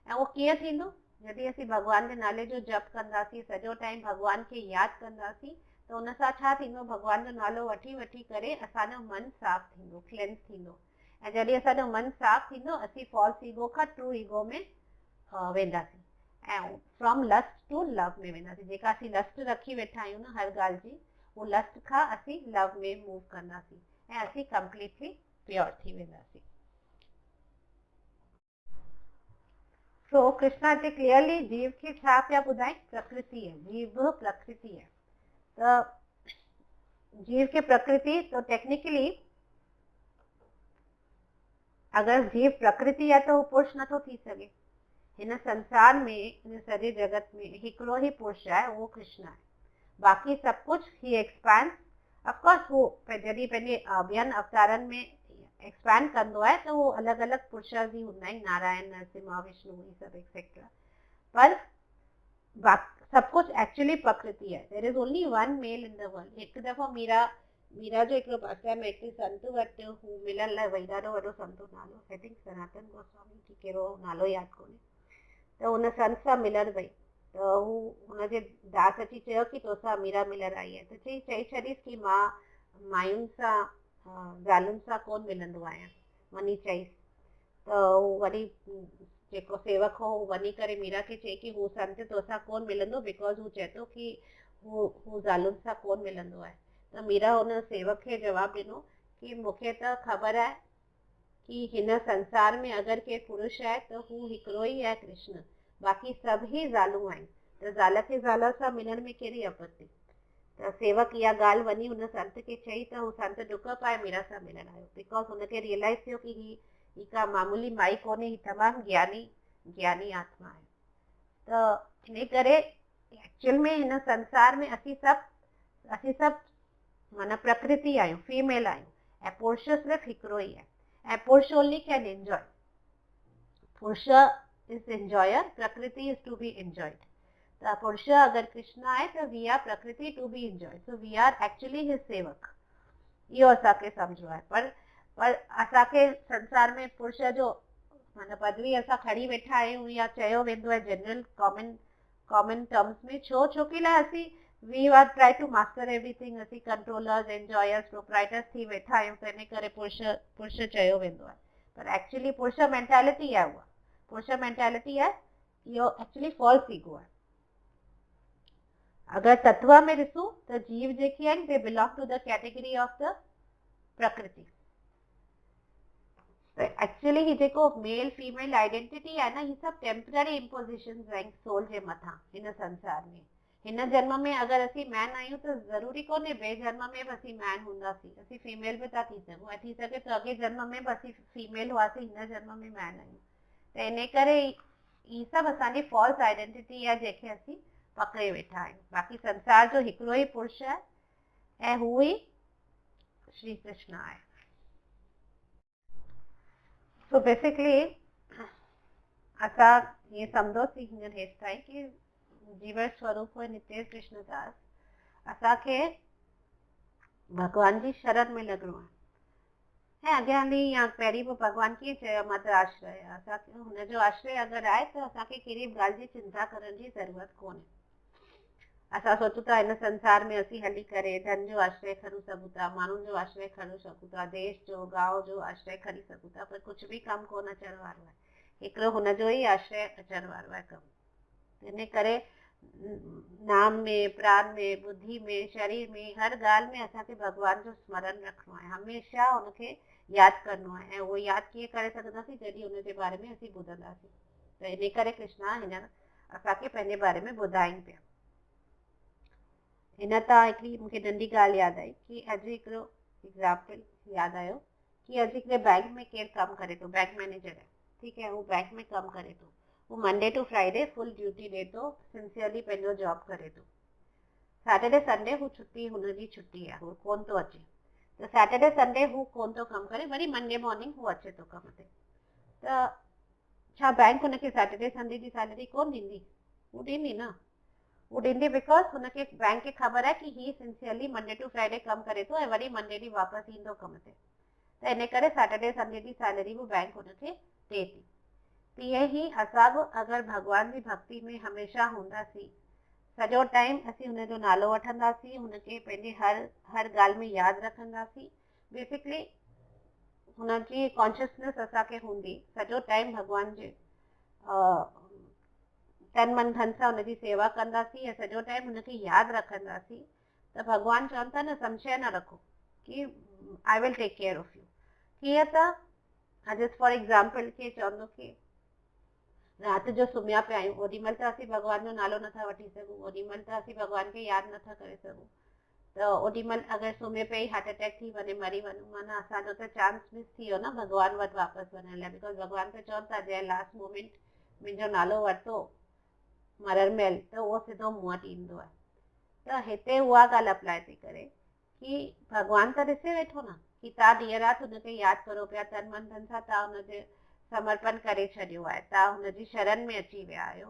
ऐं उहो कीअं थींदो, जॾहिं असीं भॻवान जे नाले जो जप कंदासीं, सॼो टाइम भॻवान खे यादि कंदासीं, त हुन सां छा थींदो, भॻवान जो नालो वठी वठी करे असांजो मन साफ़ थींदो, क्लेंस थींदो। ऐं जॾहिं असांजो मन साफ़ थींदो, असीं फॉल्स ईगो खां ट्रू ईगो में वेंदासीं ऐं फ्रॉम लस्ट टू लव में वेंदासीं। जेका असीं लस्ट रखी वेठा आहियूं न हर ॻाल्हि जी, उहो लस्ट खां असीं लव में मूव कंदासीं ऐं असीं कंप्लीटली प्योर थी वेंदासीं। सो कृष्णा हिते क्लियरली जीव खे छा पिया ॿुधाइनि, प्रकृति आहे, जीव प्रकृति आहे। त जीव खे प्रकृति, तो टेक्निकली अगर जीव प्रकृति आहे त उहो पुरुष नथो थी सघे। हिन संसार में, हिन सॼे जगत में हिकिड़ो ई पुरुष आहे, उहो कृष्ण आहे। बाक़ी सभु कुझु ही एक्सपैंड, ऑफकोर्स हू जॾहिं पंहिंजे ॿियनि अवतारनि में एक्सपैंड कंदो आहे त उहो अलॻि अलॻि पुरुष बि हूंदा आहिनि, नारायण, नरसिम्हा, विष्णु, ही सभु एक्सेट्रा। पर सभु कुझु एक्चुअली प्रकृति आहे। There is only one male in the world. हिकु दफ़ो मीरा जो हिकिड़ो पासे में हिकु संत वटि हू मिलण लाइ वई, ॾाढो वॾो संत नालो, आई थिंक सनातन गोस्वामी की कहिड़ो नालो यादि कोन्हे। त हुन संत सां मिलण वई, त हू हुनजे दास अची चयो की तोसां मीरा मिलण आई आहे। त चई छॾीसि की मां मायुनि सां, ज़ालुनि सां कोन मिलंदो आहियां, वञी चईसि। त हू वरी जेको सेवक हो वञी करे मीरा खे चई की हू संत तोसां कोन मिलंदो, बिकॉज हू चए थो की हू ज़ालुनि सां कोन मिलंदो आहे। त मीरा हुन सेवक खे जवाबु ॾिनो की मूंखे त ख़बर आहे कि हिन संसार में अगरि केरु पुरुष आहे त हू हिकिड़ो ई आहे, कृष्ण। बाक़ी सभु ई ज़ालूं आहिनि, त ज़ाल खे ज़ाल सां मिलण में कहिड़ी आपत्ति। त सेवक इहा ॻाल्हि वञी हुन संत खे चई, त हू संत डुक पाए मीरा सां मिलण आयो, बिकॉज हुनखे रियलाइज़ थियो की ही का मामूली माई कोन्हे, ही तमामु ज्ञानी आत्मा आहे। त इन करे एक्चुअल में हिन संसार में असीं सभु माना प्रकृति आहियूं, फीमेल आहियूं, ऐं पुरुष सिर्फ़ु हिकिड़ो ई आहे। ऐं purusha only can enjoy, purusha is enjoyer, prakriti is to be enjoyed. त पुरुष अगरि कृष्ण आहे त we are prakriti to be enjoyed, so we are actually his sevak. इहो असांखे सम्झो आहे। पर असांखे संसार में पुरुष जो माना पदवी असां खणी वेठा आहियूं, या चयो वेंदो आहे जनरल कॉमन टर्म्स में, छोकी लाइ असीं we are try to master everything, असीं कंट्रोलर्स, एंजॉयर्स, प्रोप्राइटर्स थी वेठा आहियूं, त इन करे पुरुष चयो वेंदो आहे। पर एक्चुअली पुरुष मेंटेलिटी आहे, उहा पुरुष मेंटेलिटी आहे, इहो एक्चुअली फॉल्स ईगो आहे। अगरि तत्व में ॾिसूं त जीव जेके आहिनि they belong to the category of the prakriti. Actually ही जेको मेल फीमेल आइडेंटिटी आहे न, ही सभु टेम्पररी इम्पोजिशंस आहिनि सोल जे मथां हिन संसार में। हिन जन्म में अगर असीं मैन आहियूं त ज़रूरी कोन्हे ॿिए जन्म में बि असीं मैन हूंदासीं, असीं फीमेल बि था थी सघूं, ऐं थी सघे त अॻे जन्म में बि असीं फीमेल हुआसीं, हिन जन्म में मैन आहियूं। त इन करे ही सभु असांजी फॉल्स आइडेंटिटी आहे जंहिंखे असीं पकड़े वेठा आहियूं। बाक़ी संसार जो हिकिड़ो ई पुरुष आहे ऐं हू ई श्री कृष्ण आहे। सो बेसिकली असां ये सम्झोसीं हींअर हेठि ताईं कि जीवन स्वरूप नितेश कृष्णदास असांखे भगवान जी शरण में लॻणो आहे ऐं अॻियां हली या पहिरीं बि भगवान कीअं चयो मत आश्रय, असांखे हुनजो आश्रय अगरि आहे त असांखे कहिड़ी बि ॻाल्हि जी चिंता करण जी ज़रूरत कोन्हे। असां सोचूं था हिन संसार में असीं हली करे धन जो आश्रय खणी सघूं था, माण्हुनि जो आश्रय खणी सघूं था, देश जो गांव जो आश्रय खणी सघूं था, पर कुझु बि कमु कोन अचण वारो आहे। हिकिड़ो हुनजो ई आश्रय अचण वारो आहे कमु। इन करे नाम में, प्राण में, बुद्धि में, शरीर में, हर ॻाल्हि में असांखे भगवान जो स्मरण रखिणो आहे, हमेशह हुनखे यादि करिणो आहे। ऐं उहो यादि कीअं करे सघंदासीं जॾहिं हुनजे बारे में असीं ॿुधंदासीं। त इन करे कृष्णा हींअर असांखे पंहिंजे बारे में ॿुधाइनि पिया। हिन तां हिकिड़ी मूंखे नंढी ॻाल्हि यादि आई कि अॼु हिकिड़ो एग्ज़ाम्पल यादि आयो कि अॼु हिकिड़े बैंक में केरु कमु करे थो, बैंक मैनेजर आहे, ठीकु आहे, हू बैंक में कमु करे थो, हू Monday to Friday full duty ॾिए थो, सिंसियरली पंहिंजो जॉब करे थो। सैटरडे संडे हू छुट्टी, हुनजी छुट्टी आहे, हू कोन थो अचे। त सैटरडे संडे हू कोन थो कमु करे, वरी मंडे मॉर्निंग हू अचे थो कम ते। त छा बैंक हुनखे सैटरडे संडे जी सैलरी कोन ॾींदी? हू ॾींदी न, हू ॾींदी बिकॉज हुनखे बैंक खे ख़बर आहे कि ही सिंसियरली मंडे टू फ्राइडे कमु करे थो ऐं वरी मंडे ॾींहुं वापसि ईंदो कम ते। त इन करे सैटरडे संडे जी सैलरी बि बैंक हुनखे ॾिए थी। तीअं ई असां बि अगरि भॻवान जी भक्ति में हमेशह हूंदासीं, सॼो टाइम असीं हुनजो नालो वठंदासीं, हुनखे पंहिंजे हर ॻाल्हि में यादि रखंदासीं, बेसिकली हुनजी कॉन्शियसनेस असांखे हूंदी, सॼो टाइम भॻवान जे तन मन धन सां हुनजी सेवा कंदासीं ऐं सॼो टाइम हुनखे यादि रखंदासीं, त भॻवान चवनि था न संशय न रखो कि I will take care of you. कीअं त अॼु फॉर एग्ज़ाम्पल के चवंदो कि राति जो सुम्हिया पिया आहियूं, ओॾी महिल त असीं भॻवान जो नालो नथा वठी सघूं, ओॾी महिल त असीं भॻवान खे यादि नथा करे सघूं। त ओॾी महिल अगरि सुम्हे पई हार्ट अटैक थी वञे, मरी वञूं, माना असांजो त चांस मिस थी वियो न भॻवान वटि वापसि वञण लाइ। बिकॉज भॻवान त चवनि था जंहिं लास्ट मोमेंट मुंहिंजो नालो वरितो मरण महिल त उहो सिधो मूं वटि ईंदो आहे। त हिते उहा ॻाल्हि अप्लाई थी करे कि भॻवान त ॾिसे वेठो न कि तव्हां ॾींहं राति हुनखे यादि करो पिया, तन मन धन सां तव्हां हुनजे समर्पण करे छॾियो आहे, तव्हां हुनजी शरण में अची विया आहियो।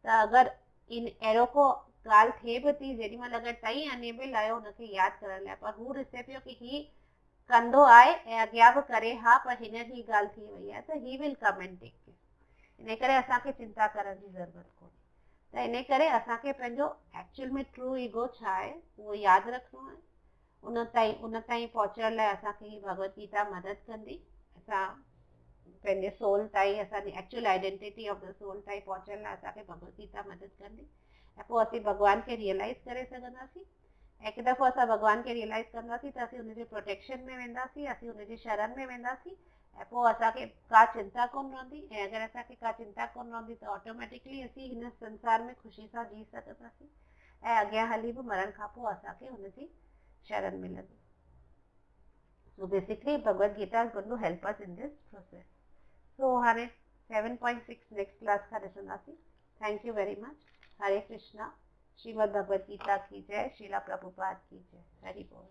त अगरि इन अहिड़ो को ॻाल्हि थिए बि थी जेॾी महिल अगरि तव्हीं अनेबल आहियो हुनखे यादि करण लाइ, पर हू ॾिसे पियो कि ही कंदो आहे ऐं अॻियां बि करे हा, पर हींअर ही ॻाल्हि थी वई आहे, त he will come and take care. इन करे असांखे चिंता करण जी ज़रूरत कोन्हे। त इन करे असांखे पंहिंजो एक्चुअल में ट्रू ईगो छा आहे उहो यादि रखिणो आहे। उन ताईं पहुचण लाइ असांखे ही भगवत गीता मदद कंदी। असां पंहिंजे सोल ताईं, असांजी actual identity of the soul ताईं पहुचण लाइ असांखे भगवत गीता मदद कंदी ऐं पोइ असीं भॻवान खे रियलाइज़ करे सघंदासीं। हिकु दफ़ो असां भॻवान खे रियलाइज़ कंदासीं त असीं हुनजे प्रोटेक्शन में वेंदासीं, असीं हुनजी शरण में वेंदासीं ऐं पोइ असांखे का चिंता कोन रहंदी। ऐं अगरि असांखे का चिंता कोन रहंदी त ऑटोमेटिकली असीं हिन संसार में ख़ुशी सां जी सघंदासीं ऐं अॻियां हली बि मरण खां पोइ असांखे हुनजी शरण मिलंदी। So basically Bhagavad Gita is going to help us in this process. So हाणे 7.6 नेक्स्ट क्लास खां ॾिसंदासीं। Thank you very much. Hare Krishna. Shrimad Bhagavad Gita की जय। श्रीला प्रभुपाद की जय। हरि बोल।